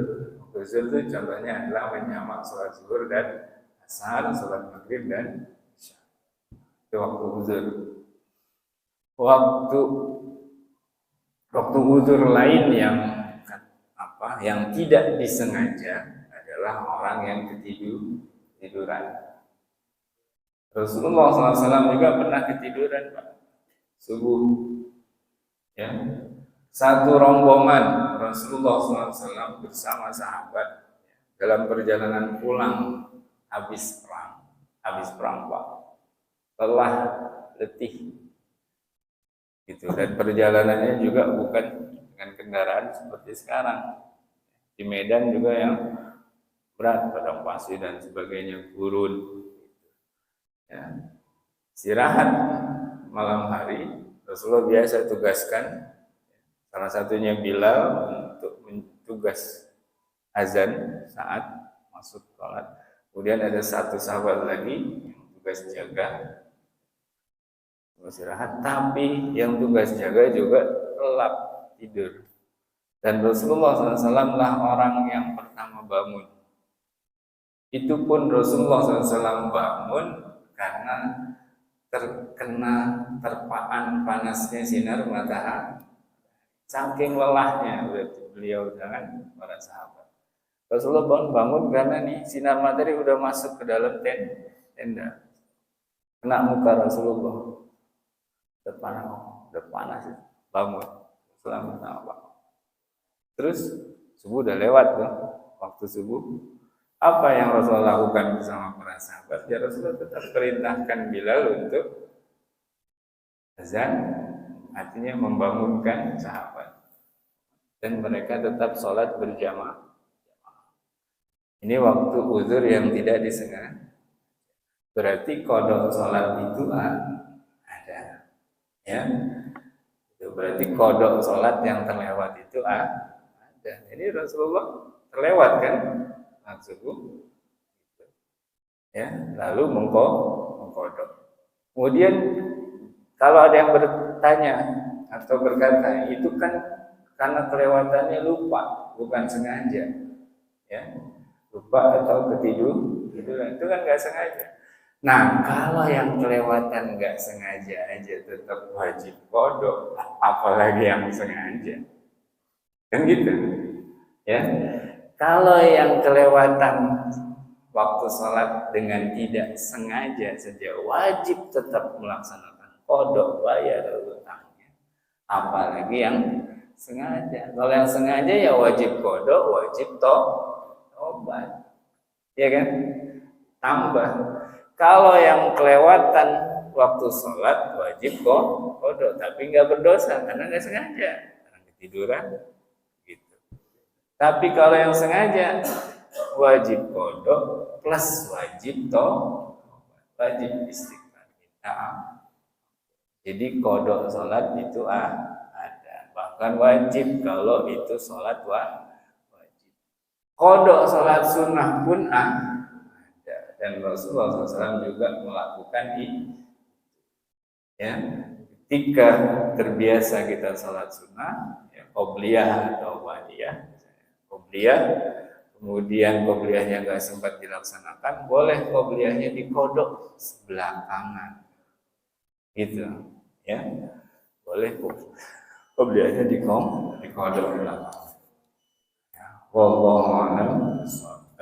Waktu uzur itu contohnya adalah menjamak sholat zuhur dan asar, sholat maghrib dan isya. Itu waktu uzur. Waktu uzur lain yang tidak disengaja adalah orang yang ketiduran. Rasulullah SAW juga pernah ketiduran, Pak. Subuh, ya. Satu rombongan Rasulullah SAW bersama sahabat dalam perjalanan pulang habis perang, Pak. Lelah, letih, gitu. Dan perjalanannya juga bukan dengan kendaraan seperti sekarang. Di Medan juga yang berat, padang pasir dan sebagainya, gurun. Ya. Istirahat malam hari, Rasulullah biasa tugaskan salah satunya Bilal untuk mentugas azan saat masuk sholat. Kemudian ada satu sahabat lagi yang tugas jaga istirahat, tapi yang tugas jaga juga lelap tidur. Dan Rasulullah SAW lah orang yang pertama bangun. Itu pun Rasulullah SAW bangun karena terkena terpaan panasnya sinar matahari. Saking lelahnya beliau dengan para sahabat. Rasulullah bangun karena nih sinar matahari udah masuk ke dalam tenda. Kena muka Rasulullah. Udah panas, bangun. Selamat. Terus subuh udah lewat tuh, waktu subuh. Apa yang Rasulullah lakukan bersama para sahabat? Ya Rasulullah tetap perintahkan Bilal untuk azan, artinya membangunkan sahabat. Dan mereka tetap sholat berjamaah. Ini waktu uzur yang tidak disengaja. Berarti qada sholat itu ada. Ya. Itu berarti qada sholat yang terlewat itu ada. Ini Rasulullah terlewat kan subuh, ya, lalu mengkodok. Kemudian kalau ada yang bertanya atau berkata itu kan karena kelewatannya lupa, bukan sengaja, ya, lupa atau ketiduran itu kan nggak sengaja. Nah, kalau yang kelewatan nggak sengaja aja tetap wajib kodok, apalagi yang sengaja. Kan gitu. Ya. Kalau yang kelewatan waktu sholat dengan tidak sengaja saja wajib tetap melaksanakan qada, bayar utangnya. Apalagi yang sengaja. Kalau yang sengaja ya wajib qada, wajib tobat. Ya kan? Tambah. Kalau yang kelewatan waktu sholat wajib qada, tapi nggak berdosa karena nggak sengaja, karena ketiduran. Gitu. Tapi kalau yang sengaja wajib qada plus wajib wajib istighfar. Jadi qada sholat itu ada, bahkan wajib kalau itu sholat wajib. Qada sholat sunnah pun ada, dan Rasulullah SAW juga melakukan ini. Ya, ketika terbiasa kita sholat sunnah, ya, qobliyah atau ba'diyah. Qobliyah, kemudian qobliyahnya nggak sempat dilaksanakan, boleh qobliyahnya dikodok sebelah kanan, gitu, ya, boleh qobliyahnya dikodok sebelah kanan. Ya, wallahu a'lam.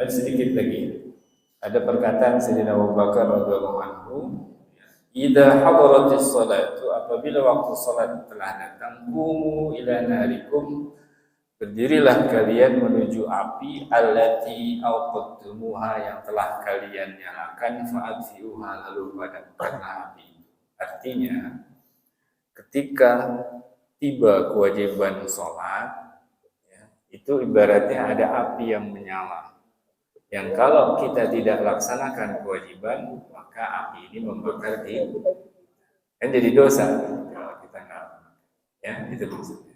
Sedikit lagi, ada perkataan Sayyidina Abu Bakar radhiyallahu anhu, idza hadaratis salatu, apabila waktu salat telah datang, qumu ila narikum, berdirilah kalian menuju api, allati awqattumuha, yang telah kalian nyalakan, fa'adfi'uha, lalu padamkanlah api. Artinya, ketika tiba kewajiban sholat, ya, itu ibaratnya ada api yang menyala, yang kalau kita tidak laksanakan kewajiban, maka api ini membakar di, kan jadi dosa kalau kita nggak, ya, itu maksudnya.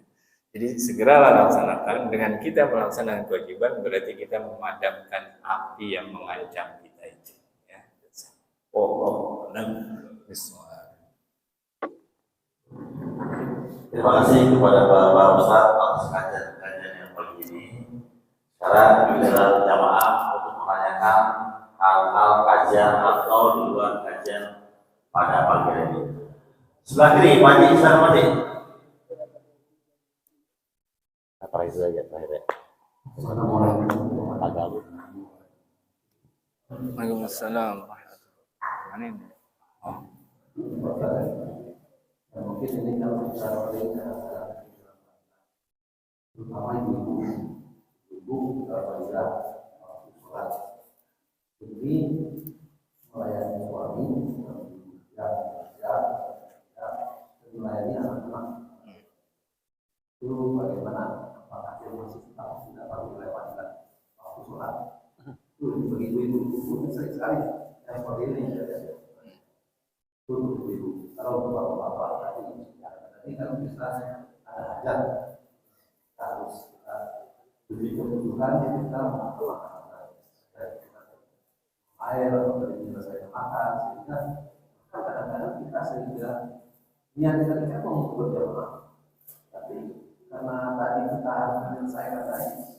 Jadi segeralah laksanakan. Dengan kita melaksanakan kewajiban berarti kita memadamkan api yang mengancam kita itu. Ya. Terima kasih kepada Bapak Ustaz atas kajian yang pagi ini. Sekarang giliran jamaah untuk menanyakan hal-hal kajian atau di luar kajian pada pagi ini. Sebelah kiri, Pak Haji Ihsan Mati. Apa itu saja terakhir? Waalaikumsalam. Mungkin ini kalau kita terutama ibu apabila sholat ini melayani suami yang melayani anak-anak itu bagaimana? Apakah dia masih tetap tidak perlu melewatkan waktu sholat? Itu begitu itu sering sekali yang seperti ini. Itu ibu. Kalau bapak-bapak tadi kalau misalnya ada hajat harus diberi kebutuhan kita makan air atau menyelesaikan makan, sehingga kadang-kadang kita sehingga niat kita mau berjamaah, tapi karena tadi kita harus menyelesaikan tadi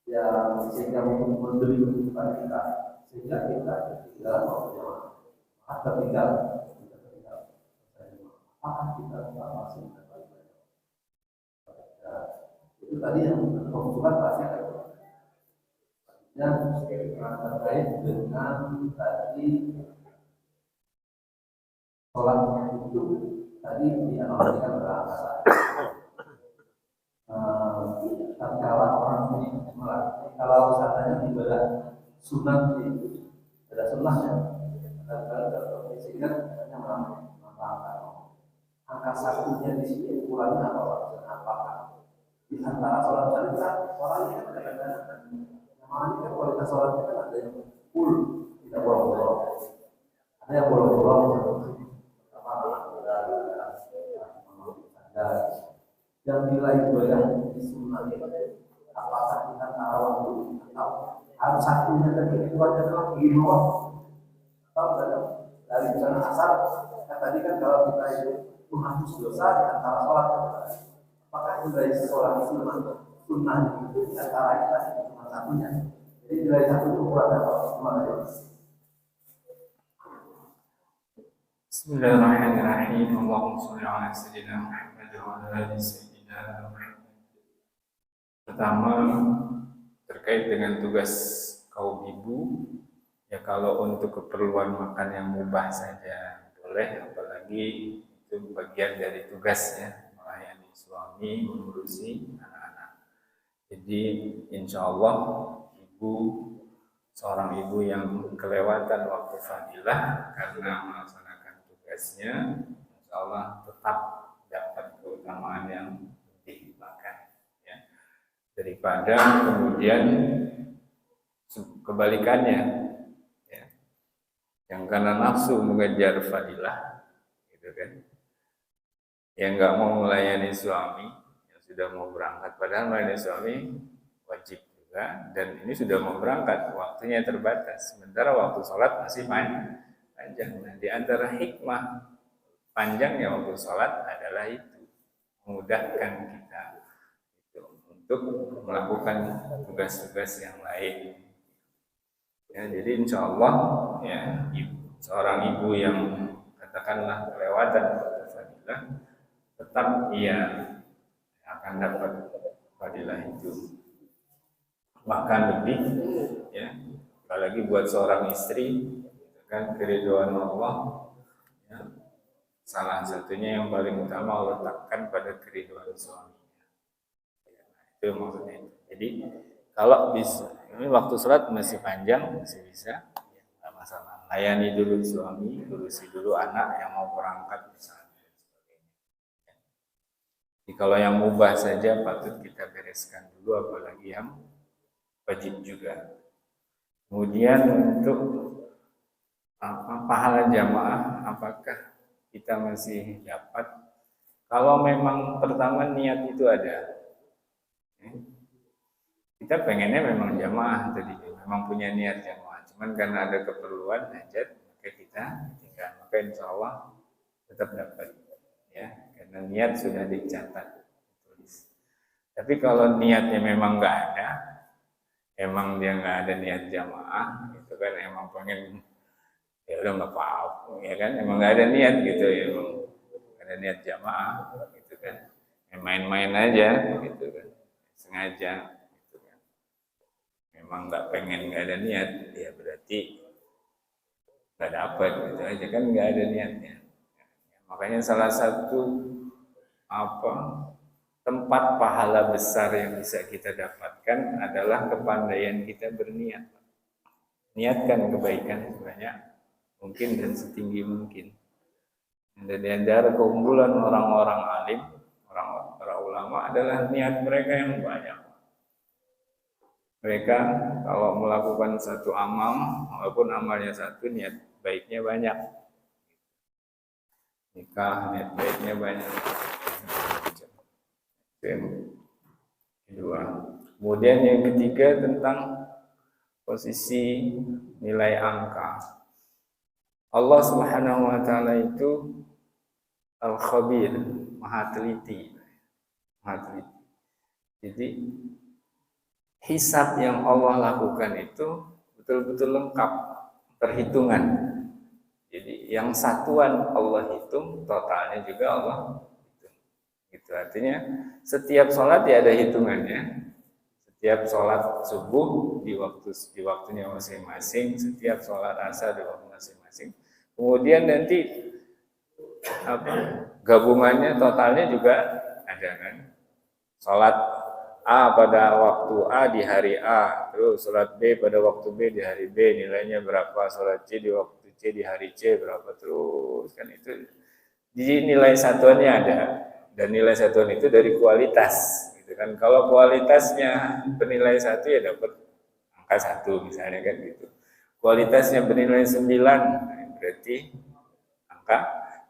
yang sehingga memberi kebutuhan kita, sehingga kita tidak mau berjamaah, atau tinggal. Apakah kita masih mendapat itu tadi yang kebutuhan pasti ada. Yang terkait dengan tadi sholat itu tadi dianalogikan berangkasa. Tatkala orang ini kalau katanya ibadah sunat itu ada sunatnya, sehingga katanya melampaui. Angka satunya di sini ukurannya apakah di antara sholat syariat orang ini kadang-kadang namanya kan kualitas sholatnya kan ada yang full tidak bolong-bolong, ada yang bolong-bolong yang nilai ibadah di sunnah itu apakah kita tarawih dulu atau harus satunya tadi itu adalah lima atau dari misalnya asar tadi kan kalau kita itu menghapus dosa di antara sholat, apakah itu dari sholat sunnah itu di antara kita cuma satunya, jadi dari satu ukuran apa gimana ya? Bismillahirrahmanirrahim. Allahumma shalli ala sayyidina Muhammad wa ala ali sayyidina Muhammad. pertama terkait dengan tugas kaum ibu, ya kalau untuk keperluan makan yang mubah saja boleh, apalagi itu bagian dari tugasnya melayani suami, mengurusi anak-anak. Jadi insya Allah seorang ibu yang kelewatan waktu fadilah karena melaksanakan tugasnya, insya Allah tetap dapat keutamaan yang lebih bahkan, ya, daripada kemudian kebalikannya, ya, yang karena nafsu mengejar fadilah, gitu kan, yang nggak mau melayani suami, yang sudah mau berangkat, padahal melayani suami wajib juga, dan ini sudah mau berangkat, waktunya terbatas, sementara waktu sholat masih panjang. Nah, di antara hikmah panjangnya waktu sholat adalah itu, memudahkan kita itu, untuk melakukan tugas-tugas yang lain. Ya, jadi insya Allah, ya, seorang ibu yang katakanlah kelewatan waktu fadilah, tetap ia akan dapat fadilah itu, bahkan lebih, ya, apalagi buat seorang istri, kan keridhaan Allah, ya, salah satunya yang paling utama Allah letakkan pada keridhaan suaminya, ya, itu maksudnya. Jadi kalau bisa, ini waktu sholat masih panjang, masih bisa, ya, nggak masalah, layani dulu suami, urusi dulu anak yang mau berangkat misalnya. Jadi kalau yang mubah saja patut kita bereskan dulu, apalagi yang wajib juga. Kemudian untuk pahala jamaah, apakah kita masih dapat? Kalau memang pertama niat itu ada, kita pengennya memang jamaah tadi, memang punya niat jamaah, cuman karena ada keperluan hajat, maka kita tinggal, maka insya Allah tetap dapat, ya, karena niat sudah dicatat, tulis. Tapi kalau niatnya memang nggak ada, emang dia nggak ada niat jamaah, itu kan emang pengen, ya udah nggak apa-apa, ya kan, emang nggak ada niat gitu, ya emang nggak ada niat jamaah, gitu kan, main-main aja, gitu kan, sengaja, gitu kan, memang nggak pengen, nggak ada niat, ya berarti nggak dapat, gitu aja kan, nggak ada niatnya. Makanya salah satu tempat pahala besar yang bisa kita dapatkan adalah kepandaian kita berniat. Niatkan kebaikan sebanyak mungkin dan setinggi mungkin. Dan di antara keunggulan orang-orang alim, para ulama adalah niat mereka yang banyak. Mereka kalau melakukan satu amal, walaupun amalnya satu, niat baiknya banyak. Nikah, niat baiknya banyak. Yang kedua. Kemudian yang ketiga tentang posisi nilai angka. Allah Subhanahu wa taala itu Al-Khabir, Maha teliti. Jadi hisab yang Allah lakukan itu betul-betul lengkap, perhitungan. Jadi yang satuan Allah hitung, totalnya juga Allah hitung. Gitu, artinya setiap sholat ya ada hitungannya. Setiap sholat subuh di waktunya masing-masing, setiap sholat asar di waktu masing-masing. Kemudian nanti gabungannya, totalnya juga ada kan. Sholat A pada waktu A di hari A, terus sholat B pada waktu B di hari B, nilainya berapa, sholat C di waktu C di hari C berapa, terus kan itu. Jadi nilai satuannya ada, dan nilai satuan itu dari kualitas, gitu kan. Kalau kualitasnya bernilai 1 ya dapat angka 1 misalnya kan gitu. Kualitasnya bernilai 9 berarti angka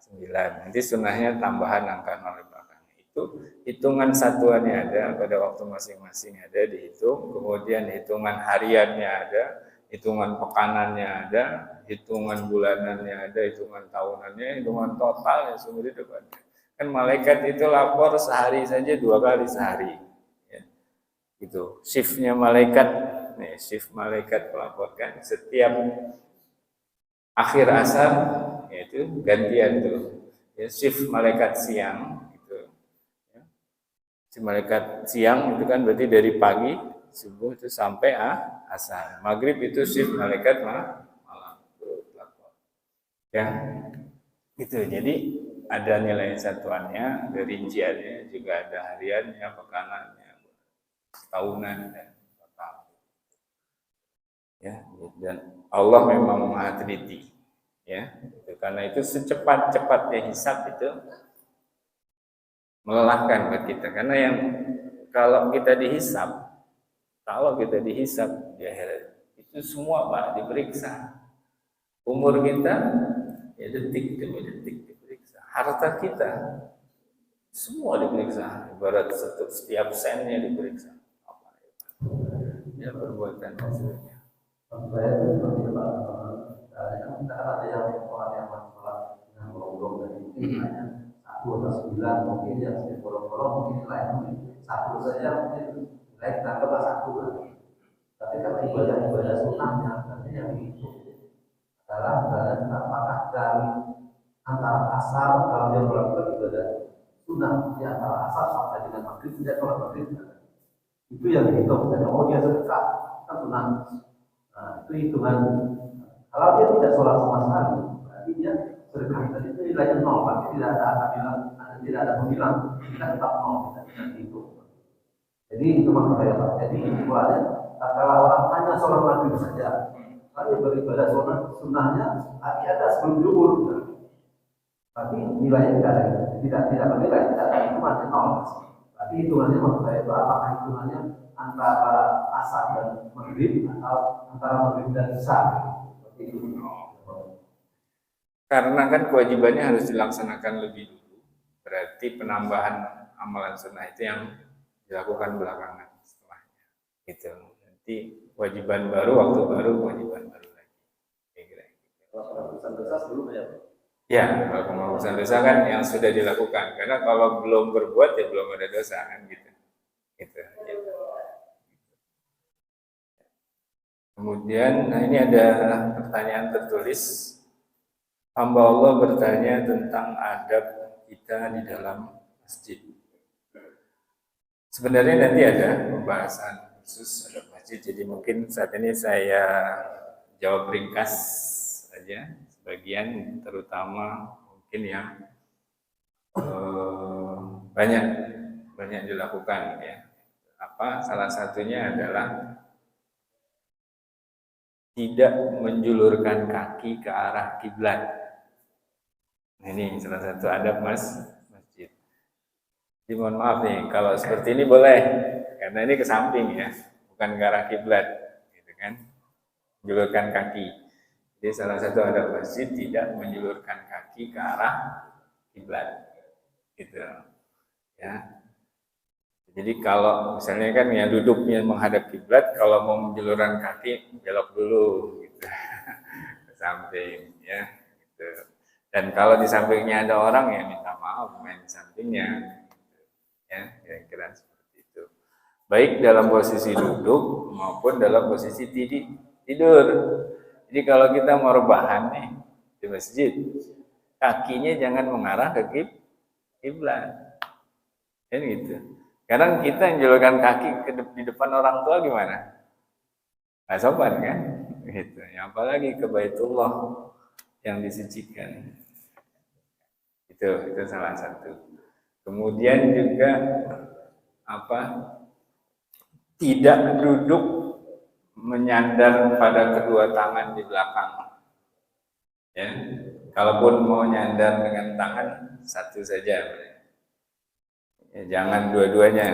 9. Nanti sunnahnya tambahan angka 0 di belakangnya. Itu hitungan satuannya ada, pada waktu masing-masing ada dihitung, kemudian hitungan hariannya ada, hitungan pekanannya ada, hitungan bulanannya ada, hitungan tahunannya, hitungan totalnya semua di depannya. Kan malaikat itu lapor sehari saja 2 kali sehari, ya. Gitu. Shiftnya malaikat, nih shift malaikat melaporkan setiap akhir asar, yaitu gantian tuh, ya, shift malaikat siang, gitu. Ya. Si malaikat siang itu kan berarti dari pagi subuh itu sampai asar. Maghrib itu shift malaikat malam. Ya, gitu. Jadi ada nilai satuannya, ada rinciannya, juga ada hariannya, pekanannya, tahunan dan total. Ya, dan Allah memang maha teliti. Ya, karena itu secepat-cepatnya hisab itu melelahkan buat kita. Karena yang kalau kita dihisab di akhirat itu semua Pak diperiksa. Umur kita ya detik demi detik diperiksa. Harta kita semua diperiksa. Ibarat setiap sennya diperiksa. Apa ya perbuatan maksudnya. Saya itu seperti Pak, kita ada yang orang yang masalah dengan bolong dari mungkin satu atau 9 mungkin yang saya bolong-bolong mungkin lain mungkin satu saja mungkin lain tangkap satu kan. Tapi kalau ibadah sunnahnya nanti yang dihitung adalah apakah dari antara asar kalau dia melakukan ibadah sunnah di antara asar sampai dengan maghrib tidak sholat maghrib itu yang dihitung. Dan dia sedekah kan sunnah. Nah, itu hitungan. Kalau dia tidak sholat sama sekali, berarti dia sedekah tadi itu nilainya 0, berarti tidak ada pembilang, kita tetap 0, tidak dihitung. Jadi itu maksud saya Pak. Jadi kesimpulannya, kalau orang hanya sholat maghrib saja, kalau beribadah sunnahnya, tapi ada sebelum zuhur, berarti nilainya tidak bernilai, tidak ada hitungannya 0. Tapi hitungannya maksud saya itu apakah hitungannya antara asar dan maghrib atau antara maghrib dan isya? Seperti itu. Karena kan kewajibannya harus dilaksanakan lebih dulu. Berarti penambahan amalan sunnah itu yang dilakukan belakangan setelahnya. Gitu. Nanti kewajiban baru, waktu baru, kewajiban baru lagi. Kira-kira. Kalau penghapusan dosa sebelum ya Pak? Ya, kalau penghapusan dosa kan yang sudah dilakukan. Karena kalau belum berbuat ya belum ada dosa kan gitu. Gitu. Kemudian, nah ini ada pertanyaan tertulis. Hamba Allah bertanya tentang adab kita di dalam masjid. Sebenarnya nanti ada pembahasan khusus adab masjid. Jadi mungkin saat ini saya jawab ringkas saja. Sebagian terutama mungkin yang banyak dilakukan ya. Salah satunya adalah tidak menjulurkan kaki ke arah kiblat. Nah, ini salah satu adab masjid. Jadi mohon maaf nih, kalau seperti ini boleh, karena ini ke samping ya, bukan ke arah kiblat, gitu kan? Menjulurkan kaki. Jadi salah satu adab masjid tidak menjulurkan kaki ke arah kiblat, gitu. Ya. Jadi kalau misalnya kan yang duduknya menghadap kiblat, kalau mau menjulurkan kaki belok dulu, gitu, ke samping, ya. Gitu. Dan kalau di sampingnya ada orang ya minta maaf main di sampingnya, gitu. Ya, kira-kira seperti itu. Baik dalam posisi duduk maupun dalam posisi tidur. Jadi kalau kita mau rebahan nih di masjid, kakinya jangan mengarah ke kiblat, kan gitu. Kadang kita yang julurkan kaki di depan orang tua gimana? Nggak sopan kan? Gitu. Ya, apalagi ke Baitullah yang disucikan. Itu salah satu. Kemudian juga tidak duduk menyandar pada kedua tangan di belakang. Ya. Kalaupun mau nyandar dengan tangan satu saja. Ya, jangan dua-duanya.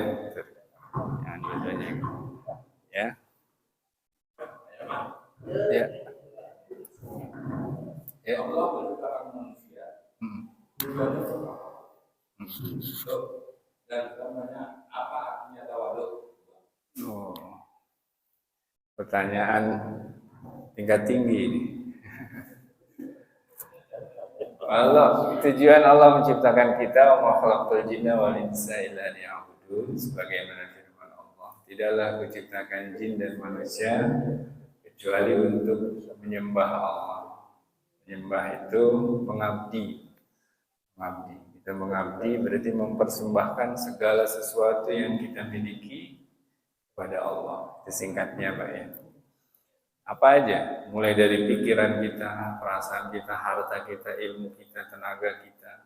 Jangan dua-duanya. Ya. Ya. Ya. Allah menciptakan manusia. Dan namanya apa artinya tawaduk? Oh. Pertanyaan tingkat tinggi ini. Tujuan Allah menciptakan kita wa khalaqal jinna wal insa illa liya'budun, sebagaimana firman Allah, tidaklah kuciptakan jin dan manusia kecuali untuk menyembah Allah. Menyembah itu mengabdi. Kita mengabdi berarti mempersembahkan segala sesuatu yang kita miliki kepada Allah. Itu singkatnya Pak ya. Apa aja, mulai dari pikiran kita, perasaan kita, harta kita, ilmu kita, tenaga kita,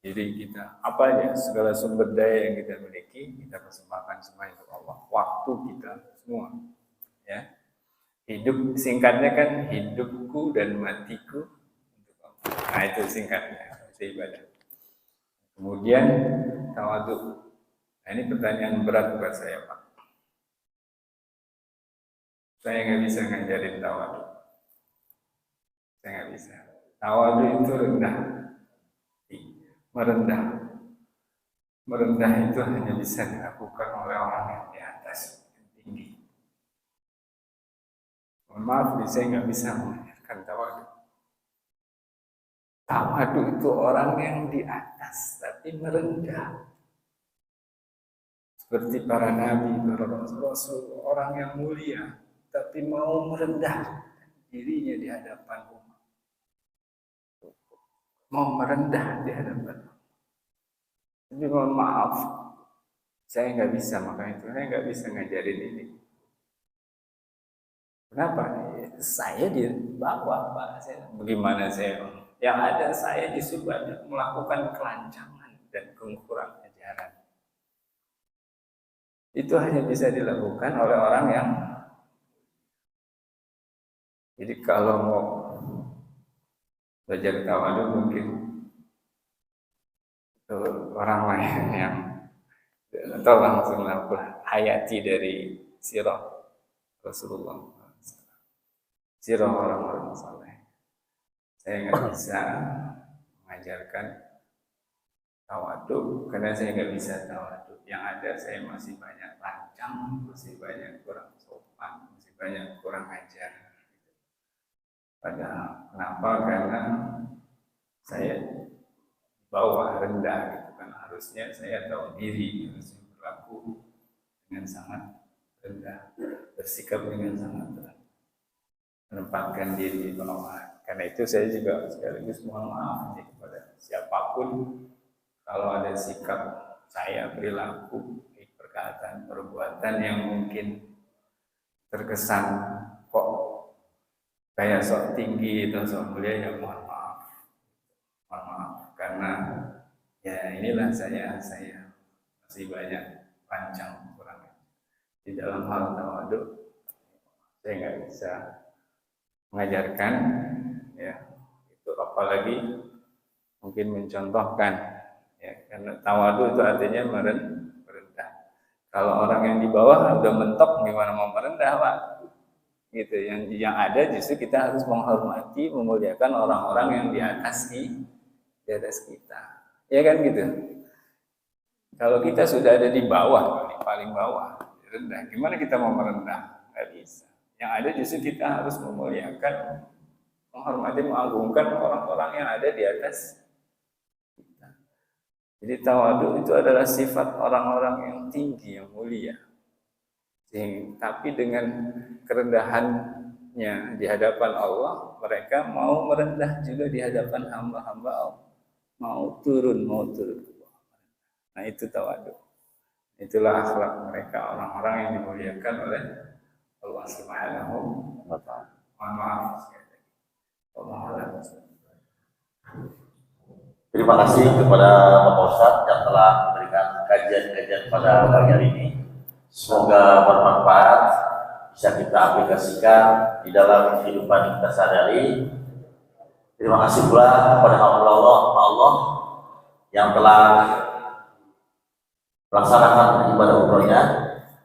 diri kita, apa aja, segala sumber daya yang kita miliki, kita persembahkan semua untuk Allah. Waktu kita semua, ya. Hidup, singkatnya kan hidupku dan matiku untuk Allah. Nah itu singkatnya, itu ibadah. Kemudian tawadhu. Nah ini pertanyaan berat buat saya Pak. Saya nggak bisa ngajarin tawadhu. Saya nggak bisa. Tawadhu itu rendah, merendah. Merendah itu hanya bisa dilakukan oleh orang yang di atas, yang tinggi. Mohon maaf, saya nggak bisa mengajarkan tawadhu. Tawadhu itu orang yang di atas, tapi merendah. Seperti para nabi, para rasul, orang yang mulia, tapi mau merendah dirinya di hadapan umat. Mau merendah di hadapan umat. Tapi mohon maaf, saya nggak bisa, makanya itu saya nggak bisa ngajarin ini. Kenapa? Saya di bawah Pak. Bagaimana saya? Yang ada saya justru banyak melakukan kelancangan dan kekurangan ajaran. Itu hanya bisa dilakukan oleh orang yang. Jadi kalau mau belajar tawadhu mungkin orang lain yang atau langsung hayati dari sirah Rasulullah, sirah orang-orang saleh. Saya nggak bisa mengajarkan tawadhu karena saya nggak bisa tawadhu. Yang ada saya masih banyak lancang, masih banyak kurang sopan, masih banyak kurang ajar. Padahal kenapa? Karena saya bawah rendah gitu kan, harusnya saya tahu diri, harusnya berlaku dengan sangat rendah, bersikap dengan sangat rendah, menempatkan diri di bawah. Karena itu saya juga sekaligus mohon maaf kepada siapapun kalau ada sikap saya, perilaku, perkataan, perbuatan yang mungkin terkesan kok kayak sok tinggi atau sok mulia, ya mohon maaf karena ya inilah saya masih banyak panjang kurang di dalam hal tawadhu. Saya nggak bisa mengajarkan ya itu, apalagi mungkin mencontohkan ya, karena tawadhu itu artinya merendah. Kalau orang yang di bawah udah mentok, gimana mau merendah Pak? Gitu. Yang ada justru kita harus menghormati, memuliakan orang-orang yang di atas kita, ya kan gitu. Kalau kita sudah ada di bawah, di paling bawah, rendah, gimana kita mau merendah? Nggak bisa. Yang ada justru kita harus memuliakan, menghormati, mengagungkan orang-orang yang ada di atas kita. Jadi tawadhu itu adalah sifat orang-orang yang tinggi, yang mulia. Tapi dengan kerendahannya di hadapan Allah, mereka mau merendah juga di hadapan hamba-hamba Allah, mau turun ke bawah. Nah itu tawadhu. Itulah akhlak mereka, orang-orang yang dimuliakan oleh Allah Subhanahu wa Ta'ala. Mohon maaf sekali lagi. Terima kasih kepada Bapak Ustadz yang telah memberikan kajian-kajian pada pagi hari ini. Semoga bermanfaat, bisa kita aplikasikan di dalam kehidupan kita sehari-hari. Terima kasih pula kepada Allah yang telah melaksanakan ibadah umrohnya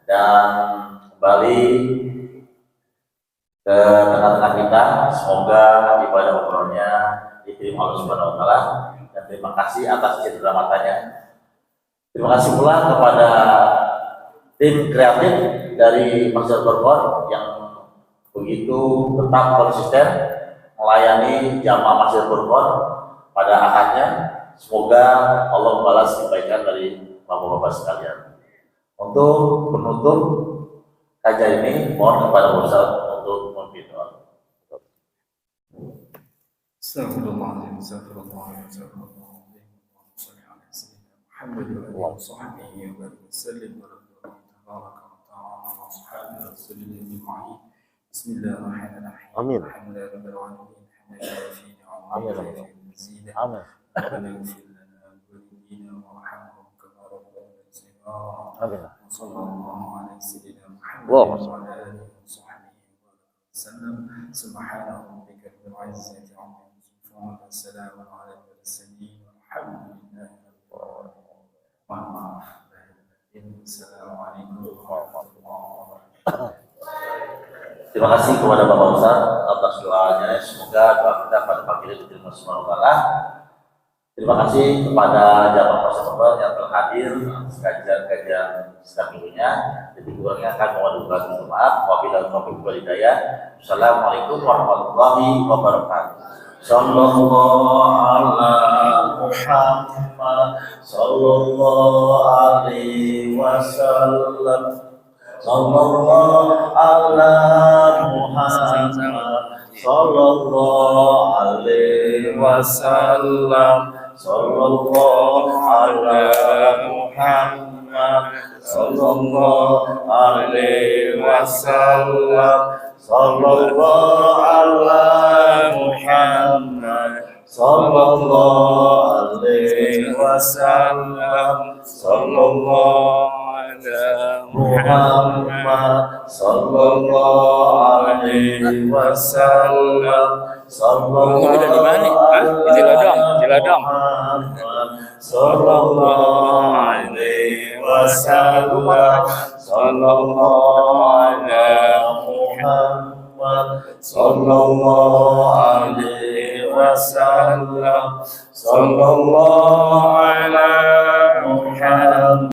dan kembali ke tengah-tengah kita. Semoga ibadah umrohnya diterima Allah Subhanahu wa Ta'ala, dan terima kasih atas cedera matanya. Terima kasih pula kepada tim kreatif dari Masjid Al-Qur'an yang begitu tetap konsisten melayani jamaah Masjid Al-Qur'an pada akadnya. Semoga Allah membalas kebaikan dari bapak-bapak sekalian. Untuk penutup kajian ini, mohon kepada Ustaz untuk memimpin doa. Astagfirullahaladzim. محمد وآله وصحبه وبارك وسلم تبارك وتعالى وأصحاب رسول الله أجمعين. بسم الله الرحمن الرحيم. آمين. الحمد لله رب العالمين حمدا يوافي نعمه آمين. ويكافئ مزيدا. آمين. ربنا اغفر لنا ولوالدينا وارحمهم كما ربونا صغارا. آمين. وصلى الله على سيدنا محمد اللهم صل. وعلى آله وصحبه وسلم. سبحان ربك رب العزة عما يصفون وسلام على المرسلين والحمد لله رب العالمين. Assalamualaikum warahmatullahi wabarakatuh. Terima kasih kepada Bapak Ustaz atas doanya. Semoga doa kita pada pagi ini diterima Subhanahu wa ta'ala. Terima kasih kepada jamaah persatuan yang telah hadir atas kajian-kajian setiap minggunya. Jadi kurangnya akan mohon maaf. Wabillahi taufiq wal hidayah. Assalamualaikum warahmatullahi wabarakatuh. Sallallahu ala Muhammad sallallahu alaihi wasallam. Sallallahu ala Muhammad sallallahu alaihi wasallam. Sallallahu ala Muhammad sallallahu alaihi wasallam. Sallallahu ala Muhammad sallallahu alaihi wasallam. Sallallahu Muhammad sallallahu alaihi wasallam. Sallallahu alaihi wasallam. Sallallahu ala Muhammad sallallahu alaihi wasallam. Sallallahu ala Muhammad.